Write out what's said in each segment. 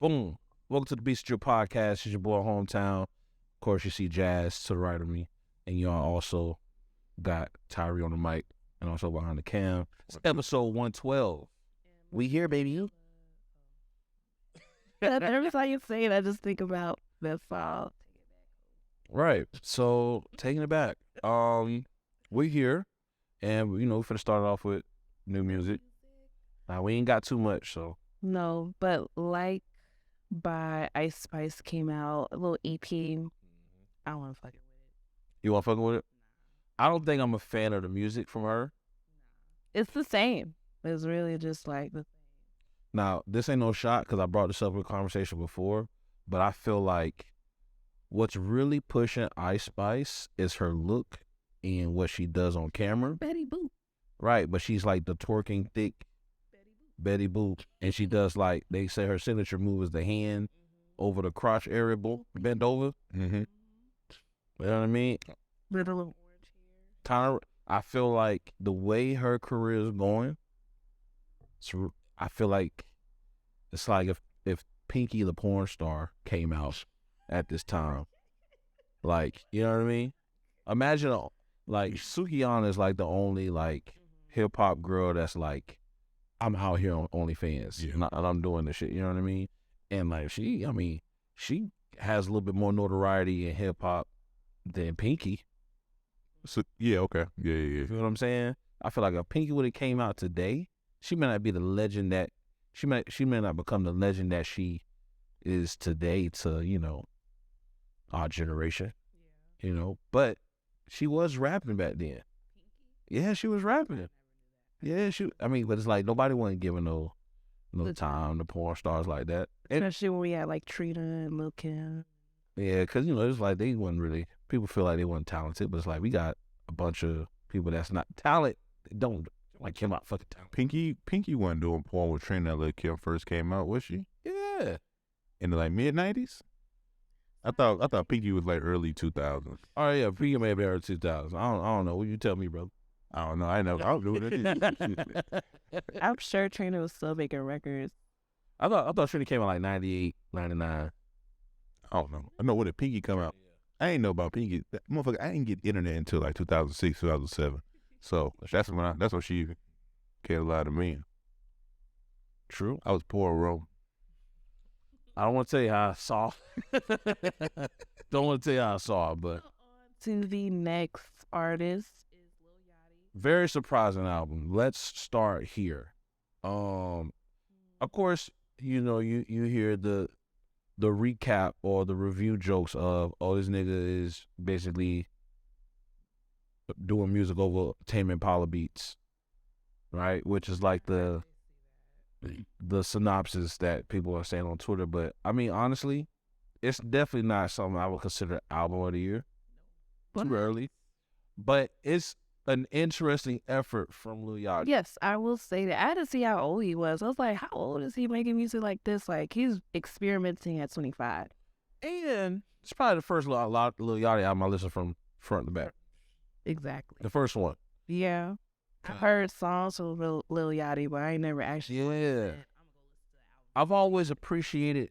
Boom. Welcome to the beatsnchill podcast. It's your boy Hometown. Of course, you see Jazz to the right of me. And y'all also got Tyree on the mic and also behind the cam. It's episode 112. We here, baby. Every time you say it, I just think about that song. Right. So, taking it back. We here. And, we're finna start off with new music. Now, we ain't got too much, so. No, but Like by Ice Spice came out, a little EP. I don't want to fuck it with it. You want to fuck with it? I don't think I'm a fan of the music from her. It's the same. It's really just like the Now, this ain't no shot because I brought this up in a conversation before, but I feel like what's really pushing Ice Spice is her look and what she does on camera. Betty Boop. Right, but she's like the twerking thick Betty Boop, and she does like, they say her signature move is the hand over the crotch area, bent over. Mm-hmm. You know what I mean? Little orange hair. Kind of, I feel like the way her career is going, I feel like it's like if Pinky the porn star came out at this time, like, you know what I mean? Imagine like Sukihana is like the only like hip hop girl that's like, I'm out here on OnlyFans, and I'm doing this shit. You know what I mean? And like she has a little bit more notoriety in hip hop than Pinky. So okay, yeah. You know what I'm saying? I feel like if Pinky would have came out today, she may not be the legend that she may not become the legend that she is today to our generation. Yeah. But she was rapping back then. Yeah, she was rapping. Yeah, but it's like nobody wasn't giving no time to porn stars like that. Especially when we had like Trina and Lil Kim. Yeah, because it's like they wasn't really, people feel like they weren't talented, but it's like we got a bunch of people that's not talent, don't like came out fucking talented. Pinky wasn't doing porn with Trina when Lil Kim first came out, was she? Yeah. In the like mid-90s? I thought Pinky was like early 2000s. Oh yeah, Pinky may be early 2000s. I don't know. What you tell me, bro? I don't know. I was doing it. I'm sure Trina was still making records. I thought Trina came out like 98, 99. I don't know. I know when did Pinky come out. I ain't know about Pinky. That motherfucker, I didn't get internet until like 2006, 2007. So that's when she cared a lot of me. True. I was poor, bro. I don't want to tell you how I saw. Don't want to tell you how I saw, but. To the next artist. Very surprising album. Let's start here. Of course, you hear the recap or the review jokes of, this nigga is basically doing music over Tame Impala beats, right? Which is like the synopsis that people are saying on Twitter. But I mean, honestly, it's definitely not something I would consider album of the year. Too early, but it's an interesting effort from Lil Yachty. Yes, I will say that. I had to see how old he was. I was like, how old is he making music like this? Like, he's experimenting at 25. And it's probably the first Lil Yachty album I listened from front to back. Exactly. The first one. Yeah. I've heard songs from Lil Yachty, but I ain't never actually. Yeah. I've always appreciated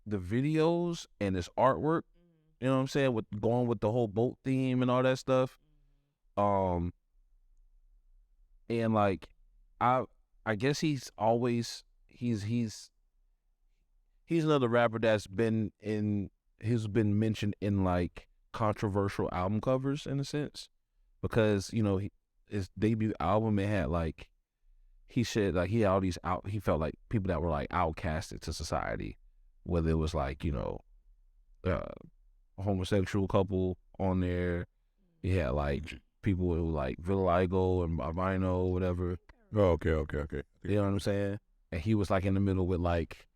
the videos and his artwork. You know what I'm saying? With going with the whole boat theme and all that stuff. And like, I guess he's another rapper that's been mentioned in like controversial album covers in a sense, because his debut album, it had like, he said like he had all these he felt like people that were like outcasted to society, whether it was like a homosexual couple on there. He had like people who like vitiligo and albino, whatever. Oh, okay. You know what I'm saying? And he was like in the middle with like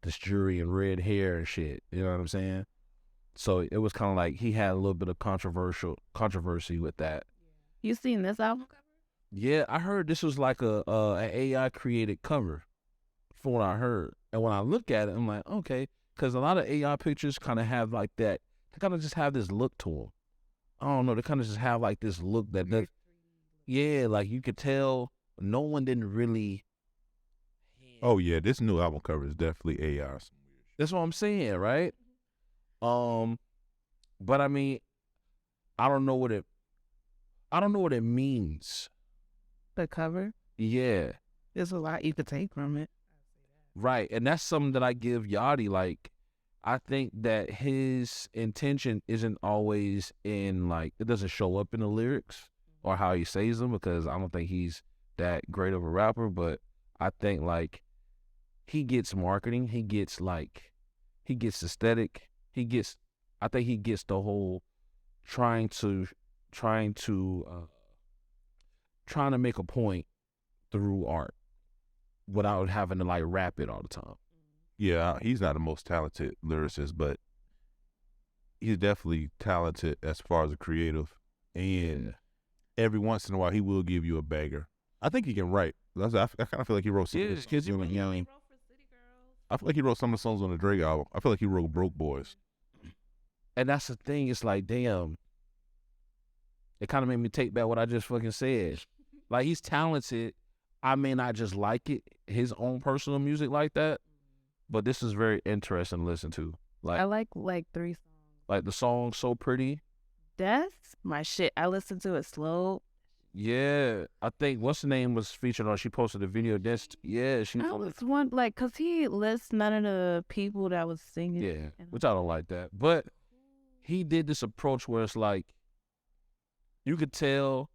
this jury and red hair and shit. You know what I'm saying? So it was kind of like he had a little bit of controversy with that. You seen this album cover? Yeah, I heard this was like an AI created cover, from what I heard. And when I look at it, I'm like, okay, because a lot of AI pictures kind of have like that. They kind of just have this look to them. I don't know. They kind of just have like this look that does. Yeah, like you could tell no one didn't really. Oh yeah, this new album cover is definitely AI. That's what I'm saying, right? But I mean, I don't know what it means. The cover. Yeah, There's a lot you could take from it. right. And that's something that I give Yachty. Like, I think that his intention isn't always in, like, it doesn't show up in the lyrics or how he says them, because I don't think he's that great of a rapper. But I think, like, he gets marketing. He gets aesthetic. I think he gets the whole trying to make a point through art without having to like rap it all the time. Yeah, he's not the most talented lyricist, but he's definitely talented as far as a creative. And every once in a while, he will give you a banger. I think he can write. I kind of feel like he wrote some. Yeah, because I feel like he wrote some of the songs on the Drake album. I feel like he wrote Broke Boys. And that's the thing. It's like, damn. It kind of made me take back what I just fucking said. Like, he's talented. I may not just like it, his own personal music like that, but this is very interesting to listen to. Like, I like 3 songs. Like the song "So Pretty." That's my shit. I listen to it slow. Yeah, I think what's the name was featured on. She posted a video. Yeah, she. I was one like, cause he lists none of the people that was singing. Yeah, which I don't like that. But he did this approach where it's like, you could tell.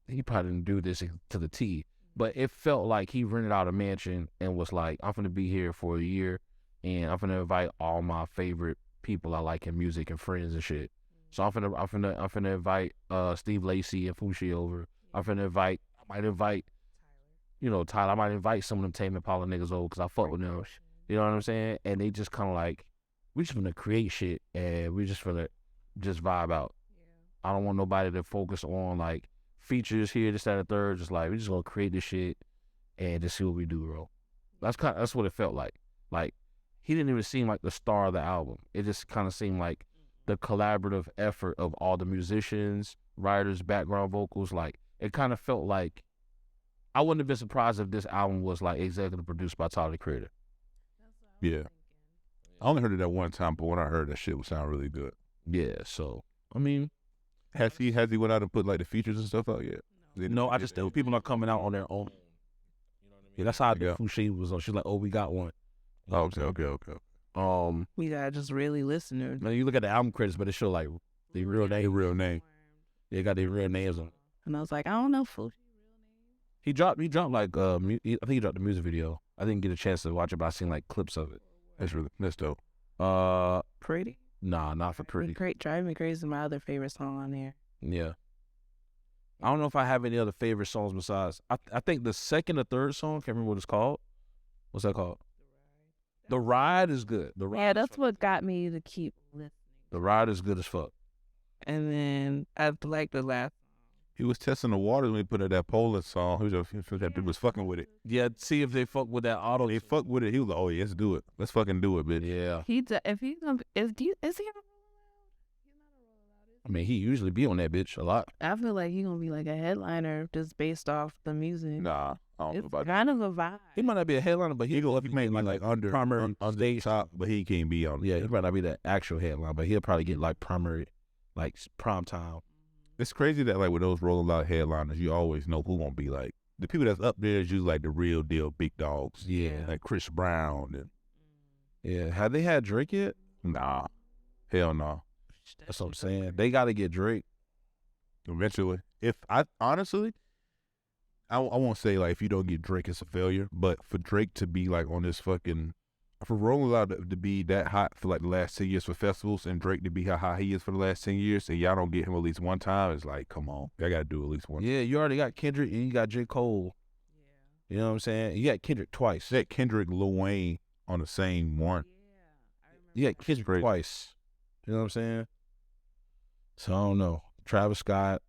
He probably didn't do this to the T, but it felt like he rented out a mansion and was like, I'm gonna be here for a year, and I'm gonna invite all my favorite people I like in music and friends and shit. So I'm finna invite Steve Lacy and Fushi over. I might invite, Tyler. I might invite some of them Tame Impala niggas over because I fuck with them. You know what I'm saying? And they just kind of like, we just gonna create shit and we just finna just vibe out. I don't want nobody to focus on like features here, this, that, and third. Just like, we just gonna create this shit and just see what we do, bro. That's what it felt like. Like, he didn't even seem like the star of the album. It just kind of seemed like the collaborative effort of all the musicians, writers, background vocals. Like, it kind of felt like, I wouldn't have been surprised if this album was like executive produced by Tyler the Creator. Yeah. I only heard it that one time, but when I heard that shit would sound really good. Yeah, so I mean, has he went out and put like the features and stuff out yet? No, I just think people are coming out on their own. Yeah, that's how Fushi was on. She's like, oh, we got one. Oh, okay. We gotta just really listen to it. Now you look at the album credits, but it show like the real name. They got their real names on. And I was like, I don't know Fushi. He dropped like I think he dropped the music video. I didn't get a chance to watch it, but I seen like clips of it. That's dope. Pretty? Nah, not for Pretty. Driving Me Crazy is my other favorite song on there. Yeah. I don't know if I have any other favorite songs besides. I think the second or third song, can't remember what it's called. What's that called? The Ride is good. That's what got me to keep listening. The Ride is good as fuck. And then I like the last. He was testing the waters when he put out that Poland song. He was fucking with it. Yeah, see if they fuck with that auto. They fuck with it. He was like, oh yeah, let's do it. Let's fucking do it, bitch. Yeah. If he's gonna, is he? I mean, he usually be on that bitch a lot. I feel like he's gonna be like a headliner just based off the music. Nah, I don't know about It's kind of a vibe. He might not be a headliner, but he may be like under primary on the top, but he can't be on. Yeah, he might not be the actual headline, but he'll probably get like primary, like prime time. It's crazy that like with those Rolling Loud headliners, you always know who gonna be like the people that's up there is usually like the real deal big dogs. Yeah, like Chris Brown and yeah. Have they had Drake yet? Nah, hell no. That's what I'm saying. They got to get Drake eventually. If I honestly, I won't say like if you don't get Drake, it's a failure. But for Drake to be like on this fucking, for Rolling Loud to be that hot for like the last 10 years for festivals, and Drake to be how high he is for the last 10 years, and y'all don't get him at least one time, it's like, come on, I gotta do at least one. Yeah, you already got Kendrick and you got J. Cole. Yeah, you know what I'm saying. You got Kendrick twice. That Kendrick, Lil Wayne on the same one. Yeah, you got Kendrick twice. You know what I'm saying. So I don't know. Travis Scott,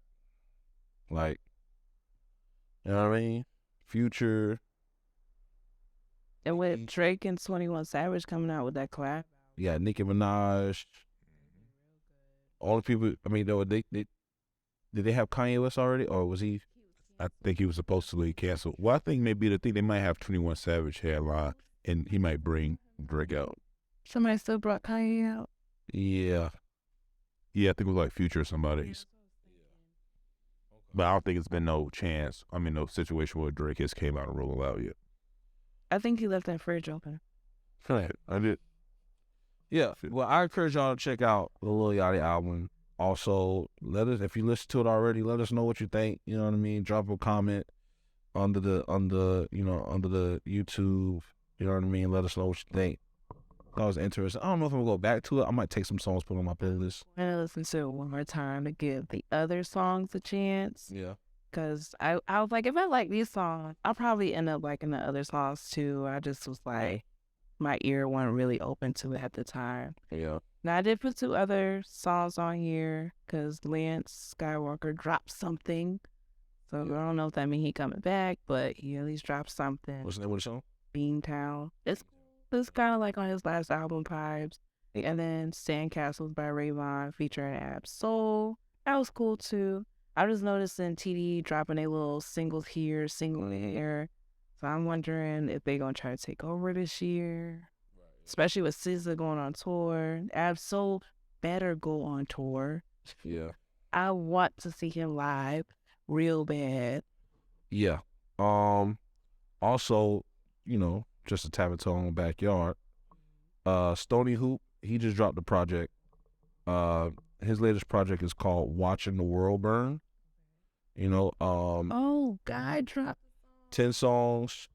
like, you know what I mean? Future. And with Drake and 21 Savage coming out with that collab. You got Nicki Minaj. All the people, I mean, did they have Kanye West already, or was he? I think he was supposed to be canceled. Well, I think maybe the thing they might have 21 Savage headline, and he might bring Drake out. Somebody still brought Kanye out. Yeah. Yeah, I think it was like Future or somebody. But I don't think it's been no chance. I mean, no situation where Drake has came out and rolled out yet. I think he left that fridge open. I did. Yeah. Well, I encourage y'all to check out the Lil Yachty album. Also, if you listen to it already, let us know what you think. You know what I mean? Drop a comment under the YouTube. You know what I mean? Let us know what you think. That was interesting. I don't know if I'm gonna go back to it. I might take some songs, put on my playlist. I'm gonna listen to it one more time to give the other songs a chance. Yeah. Cause I was like, if I like these songs, I'll probably end up liking the other songs too. I just was like, my ear wasn't really open to it at the time. Yeah. Now I did put 2 other songs on here because Lance Skywalker dropped something. So I don't know if that means he coming back, but he at least dropped something. What's the name of the song? Beantown. It's kind of like on his last album, Vibes. And then Sandcastles by Rayvon featuring Ab Soul. That was cool too. I was noticing TD dropping a little singles here, single there. So I'm wondering if they gonna try to take over this year. Especially with SZA going on tour. Ab Soul better go on tour. Yeah. I want to see him live real bad. Yeah. Also, you know, just to tap into on backyard. Stony Hoop, he just dropped a project. His latest project is called Watching the World Burn. You know, Oh, guy dropped 10 songs.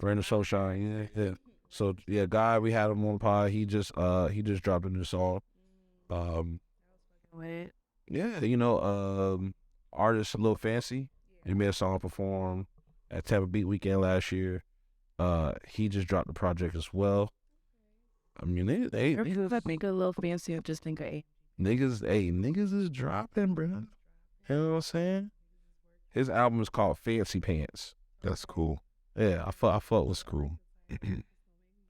Rain or Sunshine, yeah. So yeah, Guy, we had him on the pod. He just dropped a new song. with. Yeah, you know, artist Lil Fancy. He made a song perform at Tampa Beat Weekend last year. He just dropped the project as well. I mean, they Make a little fancy. I just think of niggas is dropping, bro. You know what I'm saying? His album is called Fancy Pants. That's cool. Yeah, I thought was cool. You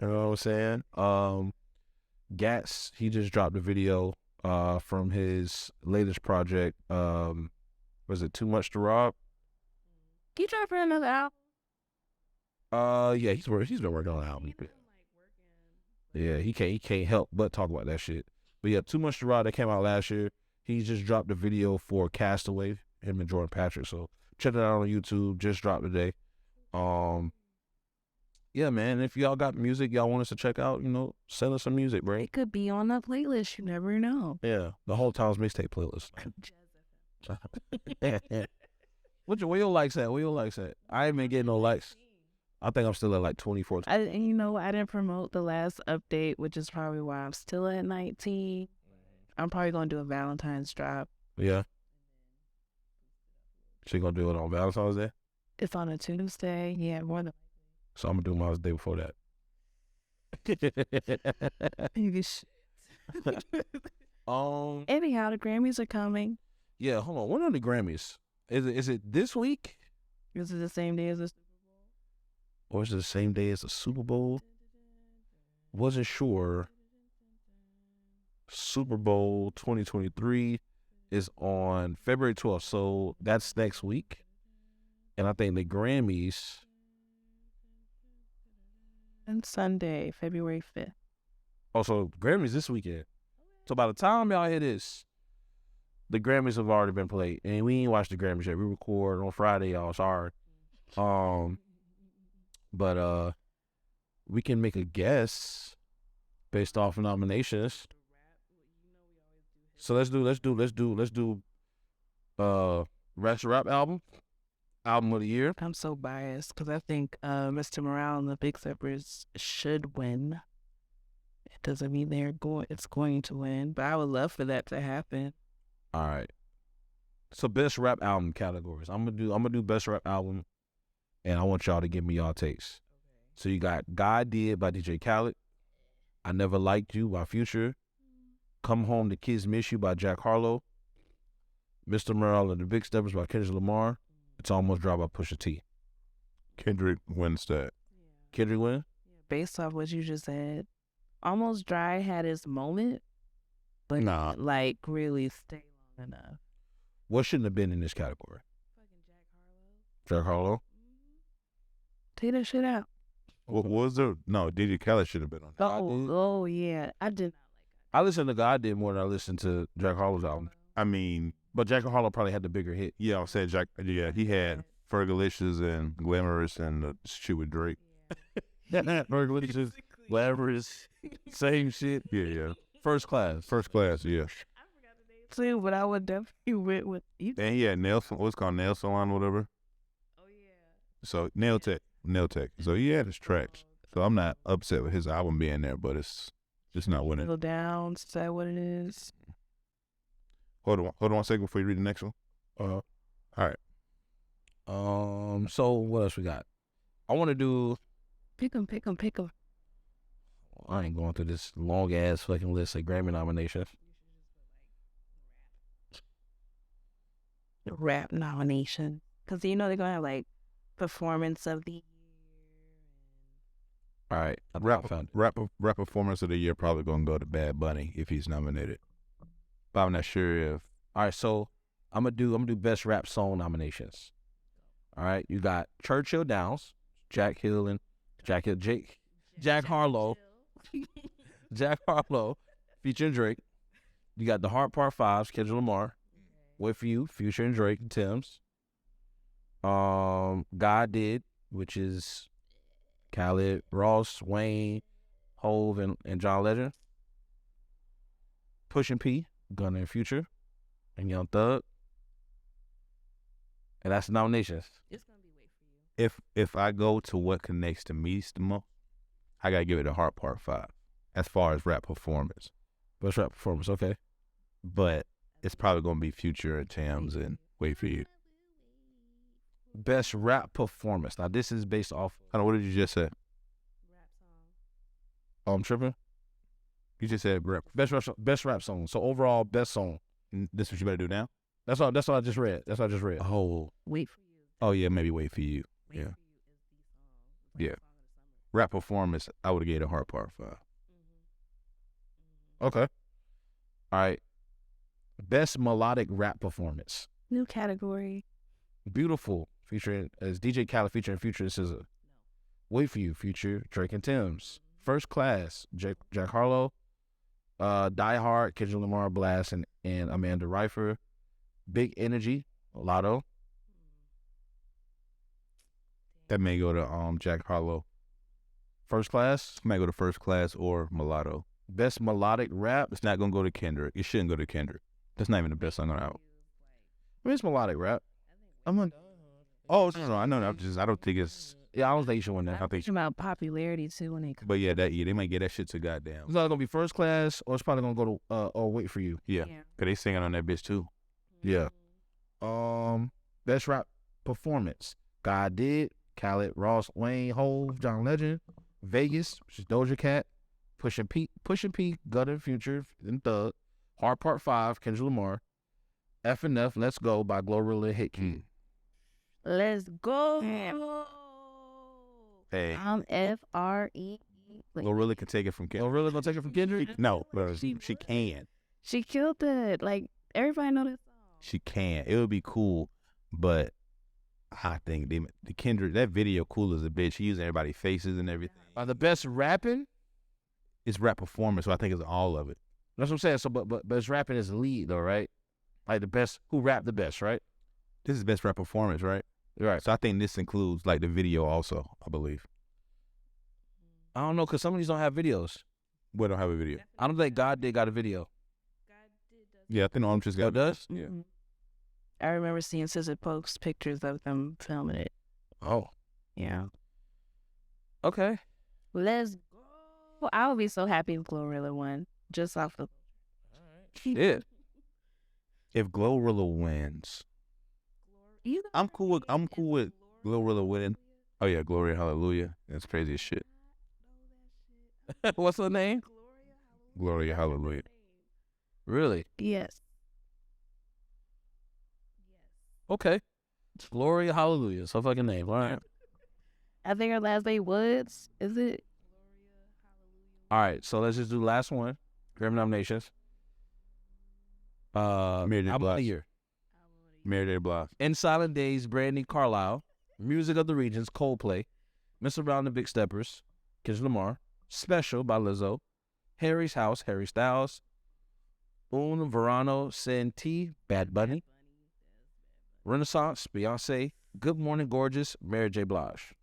know what I'm saying? Gats, he just dropped a video from his latest project. Was it Too Much to Rob? He dropping another album. Yeah, he's been working on an album. Yeah, he can't help but talk about that shit. But yeah, Too Much to Rob that came out last year. He just dropped a video for Castaway, him and Jordan Patrick. So check it out on YouTube. Just dropped today. Yeah, man. If y'all got music y'all want us to check out, you know, send us some music, bro. It could be on the playlist. You never know. Yeah, the whole Times Mixtape playlist. Where your likes at? Where your likes at? I ain't been getting no likes. I think I'm still at like 24. And you know, I didn't promote the last update, which is probably why I'm still at 19. I'm probably gonna do a Valentine's drop. Yeah. She gonna do it on Valentine's Day? It's on a Tuesday. Yeah, more than So I'm gonna do mine the day before that. maybe. Anyhow, the Grammys are coming. Yeah, hold on. When are the Grammys? Is it this week? Is it the same day as the Super Bowl? Or is it the same day as the Super Bowl? Wasn't sure. Super Bowl 2023 is on February 12th, so that's next week. And I think the Grammys... And Sunday, February 5th. Oh, so Grammys this weekend. So by the time y'all hear this, the Grammys have already been played. And we ain't watched the Grammys yet. We record on Friday, y'all. Sorry. But we can make a guess based off of nominations. So let's do Rap album of the year. I'm so biased because I think Mr. Morale and the Big Steppers should win. It doesn't mean it's going to win, but I would love for that to happen. All right. So best rap album categories. I'm gonna do best rap album, and I want y'all to give me y'all takes. So you got God Did by DJ Khaled, I Never Liked You by Future, Come Home, The Kids Miss You by Jack Harlow, Mr. Morale and the Big Steppers by Kendrick Lamar, It's Almost Dry by Pusha T. Kendrick wins that. Kendrick win? Based off what you just said, Almost Dry had its moment, but Nah. like really stay long enough. What shouldn't have been in this category? Fucking Jack Harlow. Jack Harlow? Take that shit out. What was there? No, DJ Khaled should have been on that. Oh yeah, I did. I listened to God did more than I listened to Jack Harlow's album. I mean, But Jack Harlow probably had the bigger hit. yeah, I said Jack. Yeah, he had Fergalicious and Glamorous and the shit with Drake. Fergalicious, Glamorous, same shit. Yeah. First Class. First Class, yeah. Too, but I would definitely went with you. And he had what's called Nail Salon, whatever. Oh yeah. So Nail Tech. So he had his tracks. So I'm not upset with his album being there, but it's just not winning. Go down. Is that what it is? Hold on 1 second before you read the next one. Uh, All right. So what else we got? I want to do. Pick 'em. I ain't going through this long ass fucking list of Grammy nominations. Rap nomination, because you know they're gonna have like performance of the year. All right, I found it. Rap performance of the year probably gonna go to Bad Bunny if he's nominated. But I'm not sure if. All right, so I'm gonna do best rap song nominations. All right, you got Churchill Downs, Jack Harlow, Jack Harlow featuring Drake. You got The Heart Part 5, Kendrick Lamar. Wait For You, Future and Drake and Tim's. God Did, which is Khaled, Ross, Wayne, Hove, and John Legend. Pushin' P, Gunna and Future, and Young Thug. And that's the nominations. It's gonna be Wait For You. If I go to what connects to me the most, I gotta give it a Heart Part 5 as far as rap performance. Best rap performance, okay. But it's probably gonna be Future and Tams and Wait For You. Best rap performance. Now this is based off. I don't know, what did you just say? Rap song. Oh, I'm tripping. You just said rap. Best rap song. So overall, best song. This what you better do now? That's all I just read. Oh. Wait For You. Oh yeah, maybe Wait For You. Wait Yeah. For You is the song. It's Yeah. the song of the summer. Rap performance, I would have gave it a Heart Part 5. Okay. All right. Best melodic rap performance. New category. Beautiful, featuring as DJ Khaled featuring Future and SZA. Wait For You, Future, Drake and Tim's. First Class, Jack Harlow. Die Hard, Kendrick Lamar, Blast, and Amanda Reifer. Big Energy, Lotto. That may go to Jack Harlow. First Class. Might go to First Class or Mulatto. Best melodic rap. It's not gonna go to Kendrick. It shouldn't go to Kendrick. That's not even the best song on the album. I mean, it's melodic rap. Oh no, I know. I don't think it's. Yeah, I don't think you should win that. I think. Thinking about popularity too when they come. But yeah, they might get that shit to goddamn. It's either gonna be First Class or it's probably gonna go to or Wait For You. Yeah, cause they singing on that bitch too. Yeah. Best rap performance. God Did, Khaled, Ross, Wayne, Hove, John Legend, Vegas, which is Doja Cat, Pushin' P, Gunna and Future, and Thug, Hard Part 5, Kendrick Lamar, F&F, Let's Go by Glorilla Hit Key. Let's go. Hey, I'm FRE. Glorilla can take it from Kendrick. Glorilla gonna take it from Kendrick? No, she can. She killed it. Like everybody know that song. She can. It would be cool, but I think the Kendrick, that video cool as a bitch. She using everybody's faces and everything. The best rapping? It's rap performance, so I think it's all of it. That's what I'm saying. So, but best rapping is the lead though, right? Like the best, who rapped the best, right? This is best rap performance, right? Right. So I think this includes like the video also, I believe. I don't know, because some of these don't have videos. We don't have a video. I don't think God Did got a video. Yeah, I think Arm just Oh, got it does? Yeah. Mhm. I remember seeing SZA post pictures of them filming it. Oh. Yeah. Okay. Let's go. I would be so happy if Glorilla won. Just off the. Yeah. If Glorilla wins, I'm cool with Glorilla winning. Oh yeah, Gloria Hallelujah. That's crazy as shit. What's her name? Gloria Hallelujah. Really? Yes. Okay. Gloria Hallelujah. It's her fucking name. All right. I think her last name Woods. Is it? All right. So let's just do the last one. Grammy nominations. Mary J. Album of Blige. the Year. Mary J. Blige. In Silent Days, Brandy Carlisle. Music of the Regions, Coldplay. Miss Around the Big Steppers, Kendrick Lamar. Special by Lizzo. Harry's House, Harry Styles. Un Verano Senti, Bad Bunny. Renaissance, Beyonce. Good Morning Gorgeous, Mary J. Blige.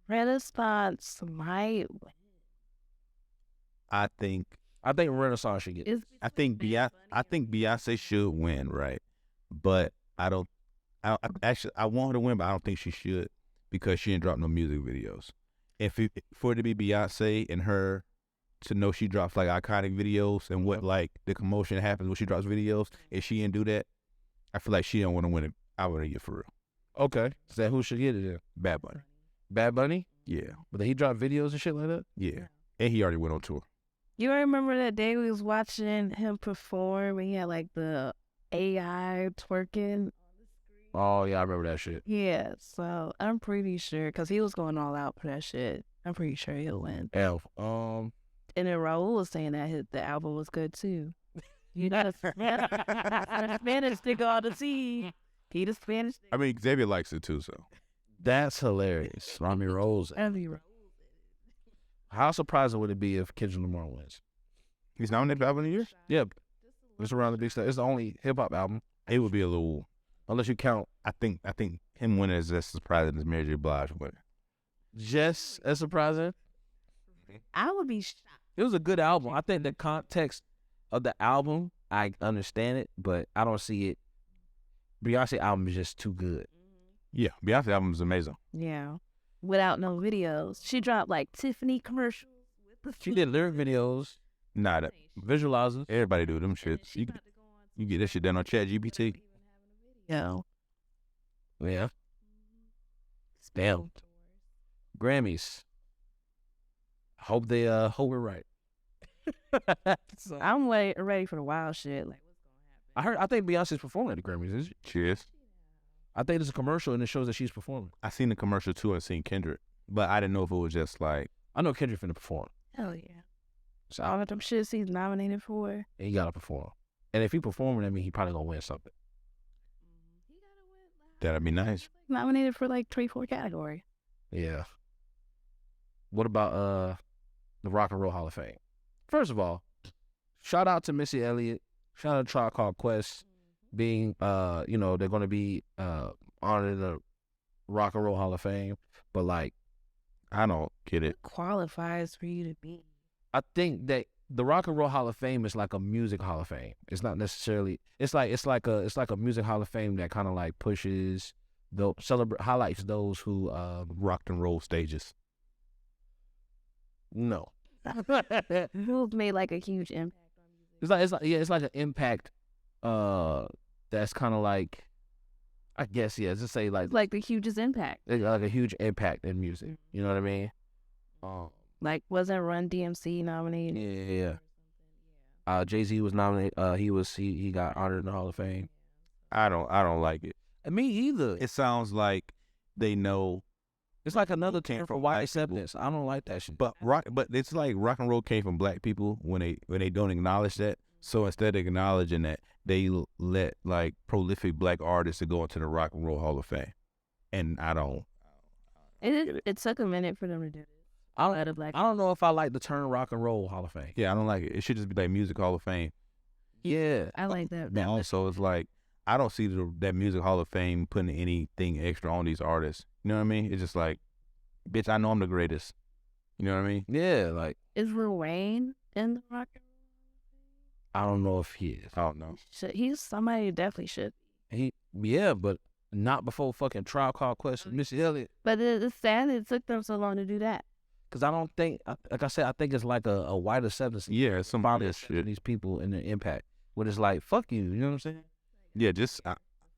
Renaissance might. I think Renaissance should get it. I think Beyonce should win, right? But I actually I want her to win, but I don't think she should because she didn't drop no music videos. For it to be Beyonce and her to know she drops like iconic videos and what like the commotion happens when she drops videos, if she didn't do that, I feel like she don't want to win it. I want to get for real. Okay. So who should get it then? Bad Bunny. Bad Bunny? Yeah. But then he dropped videos and shit like that? Yeah. And he already went on tour. You remember that day we was watching him perform and he had like the AI twerking? Oh, yeah, I remember that shit. Yeah, so I'm pretty sure, because he was going all out for that shit. I'm pretty sure he'll win. Elf. And then Raul was saying that the album was good too. You got a Spanish nigga on the team. He the Spanish nigga. I mean, Xavier likes it too, so. That's hilarious. Rami Rose. How surprising would it be if Kendrick Lamar wins? He's nominated for Album of the Year? Yeah. It's Around the Big Steppers. It's the only hip-hop album. It would be a little, Unless you count. I think him winning is as surprising as Mary J. Blige winning. Just as surprising. I would be shocked. It was a good album. I think the context of the album, I understand it, but I don't see it. Beyonce album is just too good. Yeah, Beyonce album is amazing. Yeah. Without no videos. She dropped like Tiffany commercials. She did lyric videos, Nah, visualizers. everybody do them shits. You get that shit done on ChatGPT. Yeah. Yeah. Damn. Grammys. Hope we're right. I'm ready for the wild shit. Like, I think Beyonce's performing at the Grammys. Is she? Cheers. I think there's a commercial and it shows that she's performing. I seen the commercial too and seen Kendrick, but I didn't know if it was just like. I know Kendrick finna perform. hell yeah. So all of them shits he's nominated for. And he gotta perform. And if he performing, that means he probably gonna win something. That'd be nice. Nominated for like 3-4 categories. Yeah. What about the Rock and Roll Hall of Fame? First of all, shout out to Missy Elliott. Shout out to Tribe Called Quest being they're gonna be honored in the Rock and Roll Hall of Fame. But like, I don't get it. Qualifies for you to be. I think that the Rock and Roll Hall of Fame is like a music Hall of Fame. It's not necessarily. It's like a music Hall of Fame that kind of like pushes highlights those who Rocked and roll stages. No. Who's made like a huge impact on music. It's like an impact that's kind of like, I guess, yeah, just say like the hugest impact. like a huge impact in music. You know what I mean? Like, wasn't Run DMC nominated? Yeah. Jay-Z was nominated. He got honored in the Hall of Fame. I don't like it. Me either. It sounds like they know. It's like another term for white acceptance. I don't like that shit. But it's like rock and roll came from black people when they don't acknowledge that. So instead of acknowledging that, they let like prolific black artists to go into the Rock and Roll Hall of Fame, and I don't. It took a minute for them to do it. I don't know if I like the term Rock and Roll Hall of Fame. Yeah, I don't like it. It should just be like Music Hall of Fame. Yeah, I like that. But also, it's like I don't see that Music Hall of Fame putting anything extra on these artists. You know what I mean? It's just like, bitch, I know I'm the greatest. You know what I mean? Yeah, like, is Lil Wayne in the Rock and Roll? I don't know if he is. I don't know. He's somebody who definitely should. But not before fucking Tribe Called Quest and Missy Elliott. But it's sad it took them so long to do that. Because I don't think, like I said, I think it's like a white acceptance. Yeah, it's some body shit. These people and their impact. When it's like, fuck you, you know what I'm saying? Yeah, just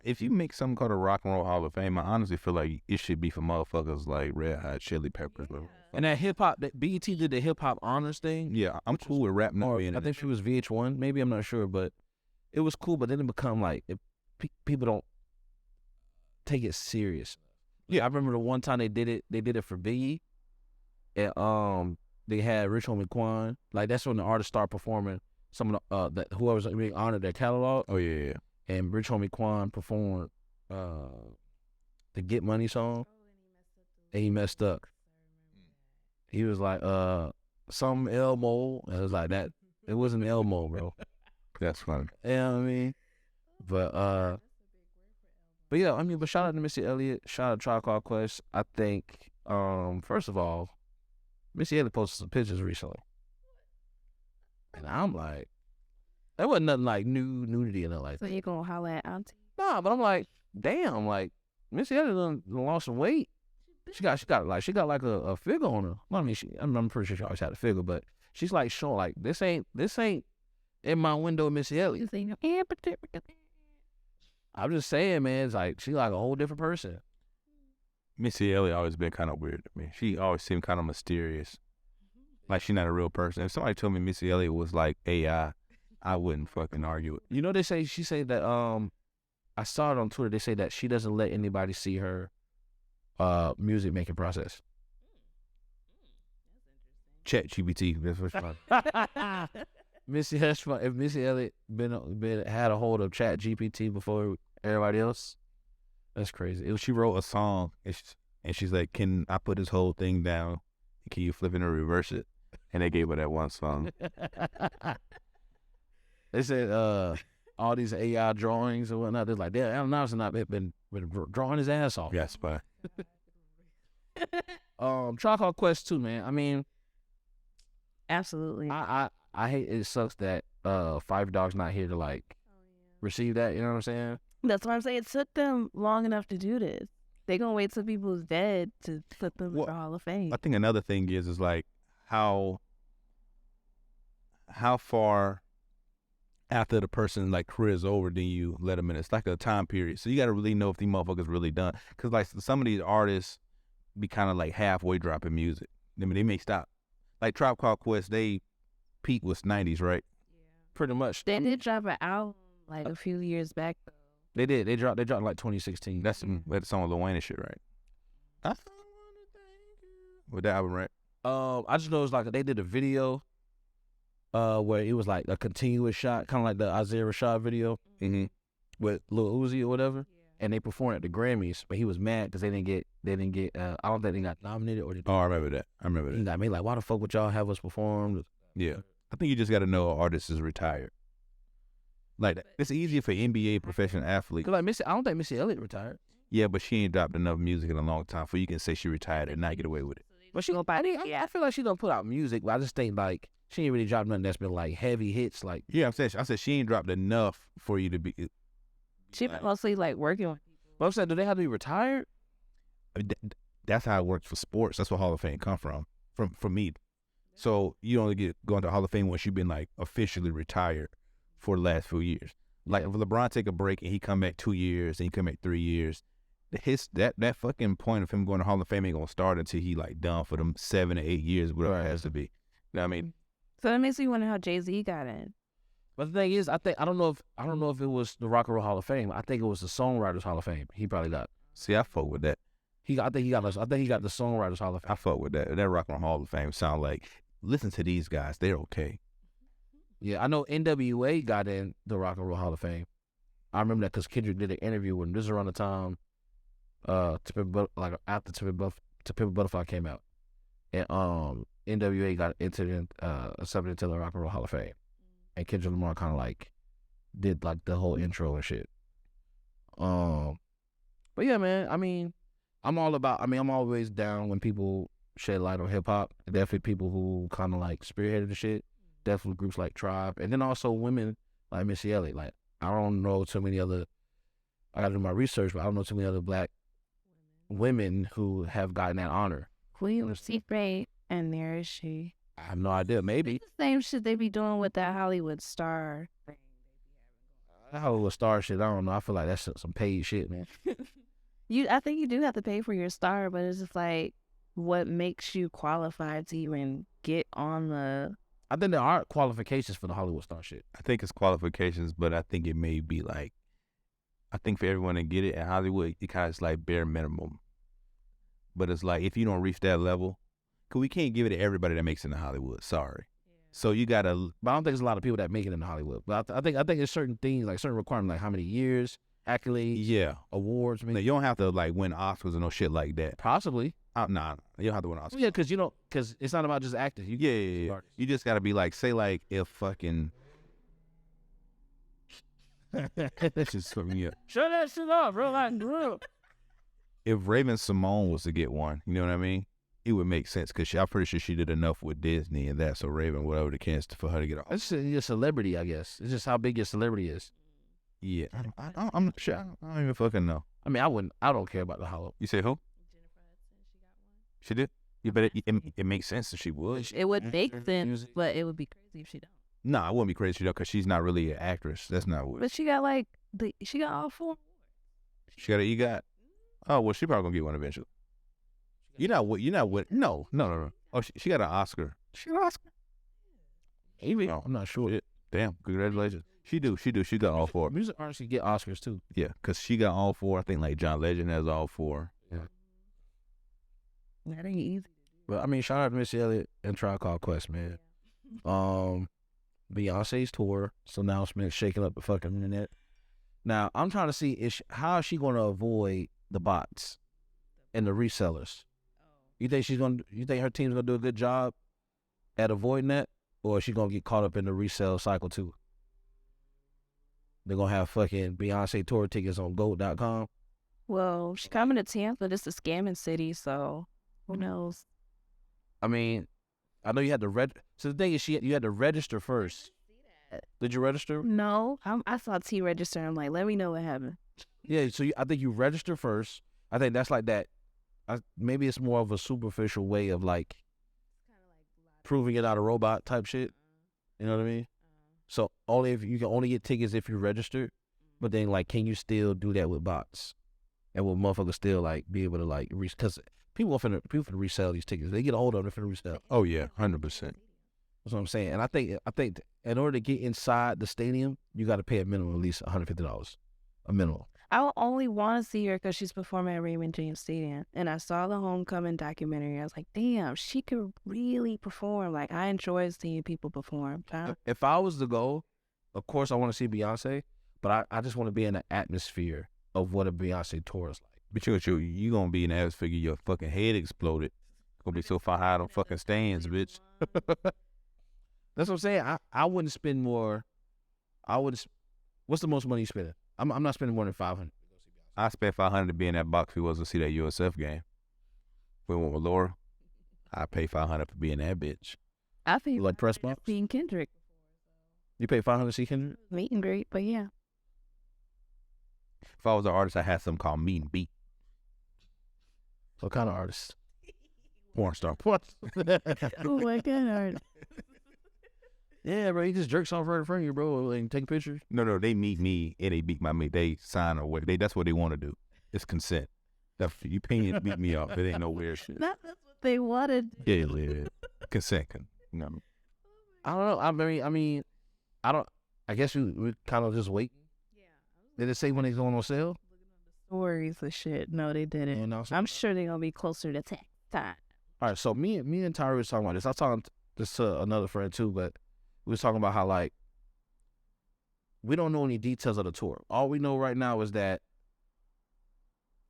if you make something called a Rock and Roll Hall of Fame, I honestly feel like it should be for motherfuckers like Red Hot Chili Peppers, bro. And that hip hop, that BET did the hip hop honors thing. Yeah, I'm cool with rap not being in I think she was VH1, maybe, I'm not sure, but it was cool. But then it become like people don't take it serious. Yeah, I remember the one time they did it for Biggie, and they had Rich Homie Quan. Like that's when the artists start performing some of the whoever's being honored their catalog. Oh yeah. And Rich Homie Quan performed the Get Money song, and he messed up. He was like, some Elmo. It was like that. It wasn't Elmo, bro. That's funny. You know what I mean? But yeah, I mean, but shout out to Missy Elliott. Shout out to Tribe Called Quest. I think, first of all, Missy Elliott posted some pictures recently. And I'm like, there wasn't nothing like nudity or nothing like So that. you gonna holler at auntie? Nah, but I'm like, damn, like, Missy Elliott done lost some weight. She got like a figure on her. Well, I mean, I'm pretty sure she always had a figure, but she's like showing like this ain't in my window, Missy Elliott. I'm just saying, man, it's like she like a whole different person. Missy Elliott always been kind of weird to me. She always seemed kind of mysterious. Like she's not a real person. If somebody told me Missy Elliott was like AI, I wouldn't fucking argue it. You know, she say that I saw it on Twitter. They say that she doesn't let anybody see her music making process. ChatGPT. That's what's fun. That's fun. If Missy Elliott had a hold of ChatGPT before everybody else, that's crazy. She wrote a song and she's like, "Can I put this whole thing down? Can you flip it and reverse it?" And they gave her that one song. They said all these AI drawings and whatnot. They're like, Alan Iverson not been drawing his ass off. Yes, but Tribe Called Quest too, man. I mean, Absolutely. I hate it. Sucks that Five Dog's not here to like receive that. You know what I'm saying? That's what I'm saying. It took them long enough to do this. They gonna wait till people's dead to put them in the Hall of Fame. I think another thing is like how far after the person like career is over, then you let them in. It's like a time period, so you got to really know if these motherfuckers really done. Because like some of these artists be kind of like halfway dropping music. I mean, they may stop. Like Tribe Called Quest, they peak was 90s, right? Pretty much. They did drop an album like a few years back. They did. They dropped in like 2016. That's some song with Lil Wayne and shit, right? With that album, right? I just know it's like they did a video where it was like a continuous shot, kind of like the Isaiah Rashad video with Lil Uzi or whatever, and they performed at the Grammys, but he was mad because they didn't get I don't think they got nominated or I remember that. He got made like, why the fuck would y'all have us perform? Yeah, I think you just got to know an artist is retired. Like it's easier for NBA professional athletes. Cause like I don't think Missy Elliott retired. Yeah, but she ain't dropped enough music in a long time for you can say she retired and not get away with it. But I feel like she don't put out music, but I just think like she ain't really dropped nothing that's been like heavy hits. Like I said she ain't dropped enough for you to be. She mostly like working with people. But I'm saying, do they have to be retired? I mean, that's how it works for sports. That's where Hall of Fame come from me. So you only get going to Hall of Fame once you've been like officially retired for the last few years. Like if LeBron take a break and he come back 2 years and he come back 3 years, that fucking point of him going to Hall of Fame ain't gonna start until he like done for them 7 to 8 years, whatever it has to be. You know what I mean? So that makes me wonder how Jay-Z got in. But the thing is, I don't know if it was the Rock and Roll Hall of Fame. I think it was the Songwriters Hall of Fame. He probably got. See, I fuck with that. I think he got the Songwriters Hall of Fame. I fuck with that. That Rock and Roll Hall of Fame sound like, listen to these guys, they're okay. Yeah, I know NWA got in the Rock and Roll Hall of Fame. I remember that because Kendrick did an interview with him. This is around the time, after To Pimp a Butterfly came out, and NWA got accepted into the Rock and Roll Hall of Fame, and Kendrick Lamar kind of like did like the whole intro and shit. But yeah, man. I mean, I'm always down when people shed light on hip hop. Definitely people who kind of like spearheaded the shit. Definitely groups like Tribe, and then also women like Missy Elliott. Like I don't know too many other. I got to do my research, but I don't know too many other black women who have gotten that honor. Queen Secret, and there is she. I have no idea. Maybe It's the same shit they be doing with that Hollywood star. Hollywood star shit. I don't know. I feel like that's some paid shit, man. I think you do have to pay for your star, but it's just like, what makes you qualified to even get on the? I think there are qualifications for the Hollywood star shit. I think it's qualifications, but I think it may be like, I think for everyone to get it in Hollywood, it kind of is like bare minimum. But it's like, if you don't reach that level, because we can't give it to everybody that makes it in Hollywood. Sorry. Yeah. So you got to. But I don't think there's a lot of people that make it in Hollywood. But I think it's certain things, like certain requirements, like how many years accolades, Yeah. awards. No, you don't have to like win Oscars or no shit like that. Possibly. Nah, you don't have to win Oscars. Yeah, because it's not about just acting. Yeah. You just gotta be like, say like if fucking. That just fucked me up. Shut that shit up, bro. Like, bro. If Raven Simone was to get one, you know what I mean? It would make sense because I'm pretty sure she did enough with Disney and that, so Raven would have the chance for her to get off. It's just your celebrity, I guess. It's just how big your celebrity is. Yeah, I'm not sure. I don't even fucking know. I mean, I don't care about the hollow. You say who? She did? You bet it makes sense if she would. It would make sense, but it would be crazy if she don't. Nah, it wouldn't be crazy though, because she's not really an actress. That's not what. But she got like she got all 4. She got an EGOT. Oh well, she probably gonna get one eventually. You're not what? No. Oh, she got an Oscar. She got an Oscar. Maybe. Oh. I'm not sure. Yeah. Damn, congratulations. She do. She got all 4. Music artists can get Oscars too. Yeah, because she got all 4. I think like John Legend has all 4. That ain't easy. But I mean, shout out to Missy Elliott and Tribe Called Quest, man. Beyonce's tour, some announcements shaking up the fucking internet. Now I'm trying to see how is she going to avoid the bots and the resellers? You think her team's gonna do a good job at avoiding that, or is she gonna get caught up in the resale cycle too? They're gonna have fucking Beyonce tour tickets on Goat.com. Well, she coming to Tampa. This is a scamming city, so who knows? I mean, I know you had to So the thing is, you had to register first. Did you register? No, I saw T register. I'm like, let me know what happened. Yeah, so I think you register first. I think that's like that. Maybe it's more of a superficial way of like proving you're not a robot type shit. You know what I mean? So you can only get tickets if you registered. But then like, can you still do that with bots? And will motherfuckers still like be able to like because people finna resell these tickets. They get a hold of them, they're finna resell. Oh yeah, 100%. That's what I'm saying. And I think in order to get inside the stadium, you got to pay a minimum at least $150, a minimum. I only want to see her because she's performing at Raymond James Stadium. And I saw the Homecoming documentary. I was like, damn, she could really perform. Like, I enjoy seeing people perform. If I was to go, of course I want to see Beyonce, but I just want to be in the atmosphere of what a Beyonce tour is like. But you going to be in the atmosphere, your fucking head exploded. Going to be so far high on fucking stands, bitch. That's what I'm saying. I wouldn't spend more. What's the most money you spending? I'm not spending more than $500. I spent $500 to be in that box. If we was to see that USF game. We went with Laura. I paid $500 for being that bitch. I think like press box. Seeing Kendrick. You paid $500 to see Kendrick? Meet and greet, but yeah. If I was an artist, I had something called Meet and Beat. What kind of artist? Porn star. Oh my god. Yeah, bro, he just jerks off right in front of you, bro, and take pictures. No, they meet me and they beat my meat. They sign or what? That's what they want to do. It's consent. You paying to beat me off. It ain't no weird shit. That's what they wanted. Yeah. Consent. You know. I don't know. I mean, I guess we kind of just wait. Yeah. Did it say when it's going on sale? Stories of shit. No, they didn't. I'm sure they're gonna be closer to time. All right, so me and Tyree was talking about this. I was talking this to another friend too, but we was talking about how like we don't know any details of the tour. All we know right now is that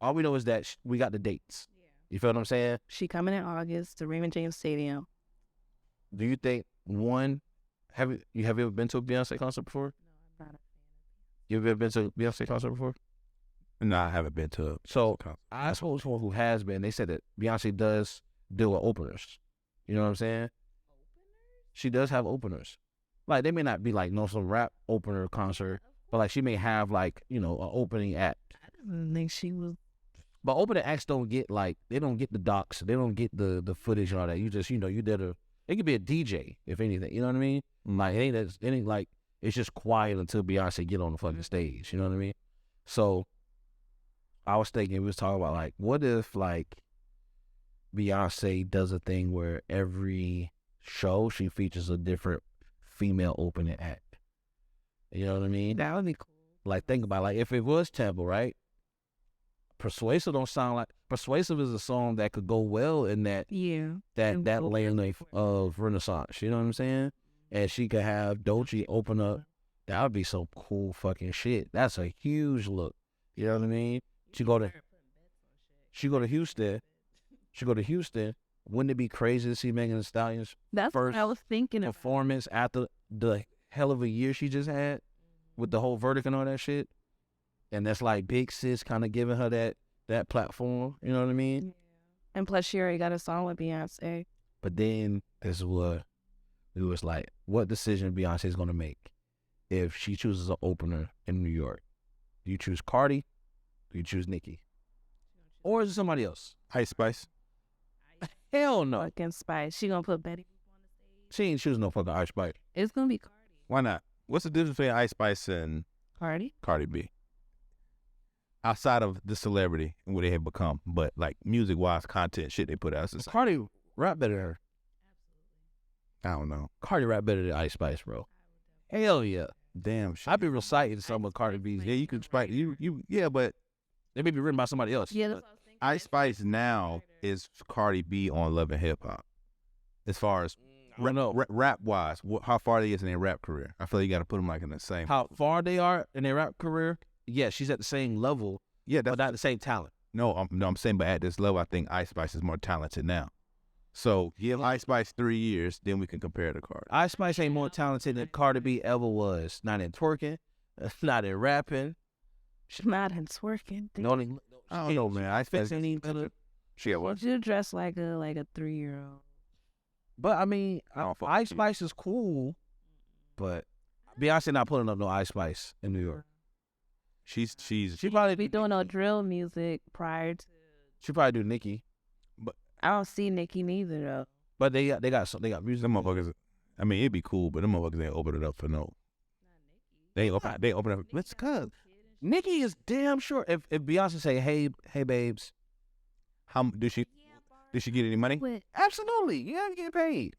we got the dates. Yeah. You feel what I'm saying? She coming in August to Raymond James Stadium. Do you think have you ever been to a Beyonce concert before? No, I'm not a fan. You ever been to a Beyonce concert before? No, I haven't been to a concert. I spoke to someone who has been. They said that Beyonce does do openers. You know what I'm saying? She does have openers. Like, they may not be like some rap opener concert, but like she may have like, an opening act. I didn't think she was. But opening acts don't get they don't get the docs, they don't get the footage and all that. You just, you did it could be a DJ, if anything. You know what I mean? Like, it ain't like, it's just quiet until Beyonce get on the fucking stage. You know what I mean? So I was thinking, we was talking about like, what if like Beyonce does a thing where every show she features a different female opening act. You know what I mean? That would be cool. Like, think about it. Like, if it was Temple, right? Persuasive don't sound like Persuasive is a song that could go well in that that lane of Renaissance. You know what I'm saying? And she could have Doechii open up. That would be some cool fucking shit. That's a huge look. You know what I mean? She go to Houston. Wouldn't it be crazy to see Megan Thee Stallion's That's first what I was thinking of. performance after the hell of a year she just had with the whole verdict and all that shit? And that's like Big Sis kind of giving her that platform. You know what I mean? Yeah. And plus, she already got a song with Beyonce. But then this is what it was like. What decision Beyonce is gonna make if she chooses an opener in New York? Do you choose Cardi? Do you choose Nicki? Or is it somebody else? Ice Spice. Hell no. Fucking Spice. She gonna put Betty Boop on the stage. She ain't choosing no fucking Ice Spice. It's gonna be Cardi. Why not? What's the difference between Ice Spice and Cardi? Cardi B? Outside of the celebrity and what they have become, but like music wise, content, shit they put out. It's just- Cardi rap better than her. I don't know. Cardi rap better than Ice Spice, bro. Hell yeah. Damn shit. I'd be reciting some of Cardi B's. Yeah, you can Spice. Yeah, but They may be written by somebody else. Yeah, that's what I was thinking. Ice Spice now is Cardi B on Love and Hip Hop. As far as I don't know rap wise, how far they is in their rap career. I feel like you got to put them like in the same. how far they are in their rap career. Yeah, she's at the same level, Yeah, but not the same talent. I'm saying, but at this level, I think Ice Spice is more talented now. So give Ice Spice 3 years, then we can compare the Cardi. Ice Spice ain't more talented than Cardi B ever was. Not in twerking, not in rapping. She's not in twerking. I don't know, man. Ice Spice Fixing ain't better. She got what? You dress like a 3-year-old. But I mean, I don't fuck Ice with you. Spice is cool, but Beyonce not putting up no Ice Spice in New York. She She probably Be doing no drill music prior to. She probably do Nicki, I don't see Nicki neither though. but they got music. them motherfuckers. I mean, it'd be cool, but them motherfuckers ain't open it up for no. They open up. Let's go. Nicki is damn sure. If Beyonce say, hey babes, How did she get any money? absolutely, yeah, I'm getting paid,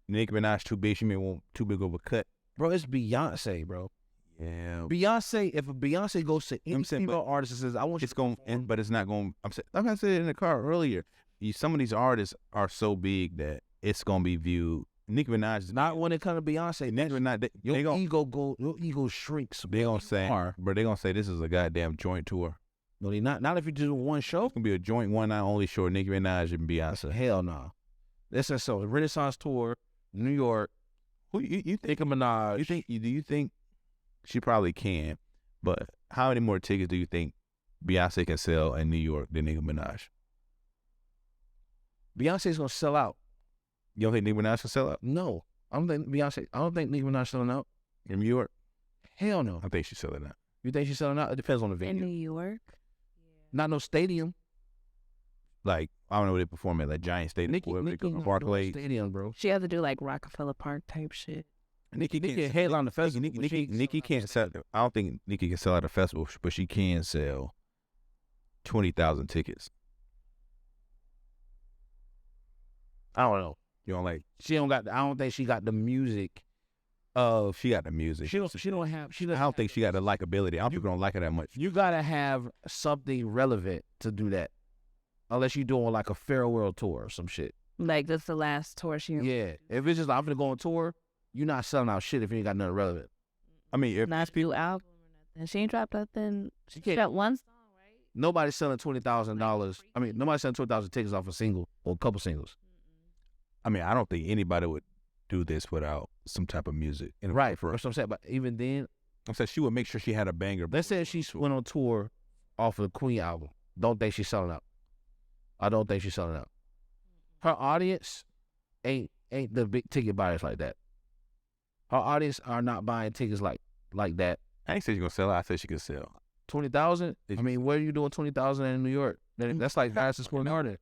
Nicki Minaj too big. She may want too big of a cut. bro. It's Beyonce, bro. Yeah, Beyonce. If a Beyonce goes to any I'm saying, female artist and says, I want you it's going, but it's not going. Like I said in the car earlier, some of these artists are so big that it's gonna be viewed. Nicki Minaj is not when it comes to Beyonce. Nicki Minaj. Your ego shrinks. They gonna say, far. but they gonna say this is a goddamn joint tour. No, they not. Not if you do one show. It's gonna be a joint one night only show. Nicki Minaj and I said, Beyonce. hell no. This is so Renaissance tour, New York. Who you think? Nicki Minaj. Do you think she probably can? But how many more tickets do you think Beyonce can sell in New York than Nicki Minaj? Beyonce's gonna sell out. You don't think Nicki Minaj can sell out No, I don't think Beyonce. I don't think Nicki Minaj selling out. in New York? Hell no. I think she's selling out. You think she's selling out? It depends on the In venue. New York. Not no stadium. Like I don't know where they perform at, like Giant Stadium, Nicki, wherever they Nicki, go, not Barclays. no stadium, bro. She had to do like Rockefeller Park type shit. Nicki Nicki can't headline the festival. but she Nicki ain't can't selling sell. out I don't think Nicki can sell at a festival, but she can sell 20,000 tickets. I don't know. You don't like? She don't got. I don't think she got the music. Of She got the music. she don't. She don't have. She I doesn't don't have think she got the likability. I don't people don't like her that much. You gotta have something relevant to do that, unless you're doing like a farewell tour or some shit. Like that's the last tour she. Yeah, if it's just like, I'm gonna go on tour, you're not selling out shit if you ain't got nothing relevant. I mean, if Not new album or nothing. She ain't dropped nothing. She can't- got one song, right? Nobody's selling $20,000. I mean, nobody's selling 20,000 tickets off a single or a couple singles. I mean, I don't think anybody would do this without some type of music. And Right, for that's what I'm saying. But even then, I'm saying she would make sure she had a banger. let's say she went on tour off of the Queen album. Don't think she's selling out. I don't think she's selling out. Her audience ain't the big ticket buyers like that. Her audience are not buying tickets like that. I ain't say she's gonna sell. I said she could sell. 20,000. I mean, where are you doing 20,000 in New York? That's like Madison Square Garden.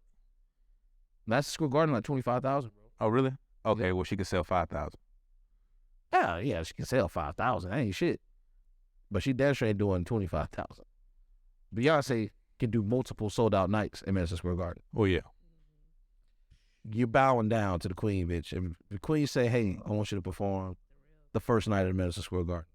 Madison Square Garden like 25,000, bro. Oh, really? Okay, well she could sell 5,000. Yeah, she can sell 5,000. That ain't shit. But she damn sure ain't doing 25,000. Beyonce can do multiple sold out nights in Madison Square Garden. Oh yeah. You're bowing down to the Queen, bitch. If the Queen say, "Hey, I want you to perform the first night at Madison Square Garden,"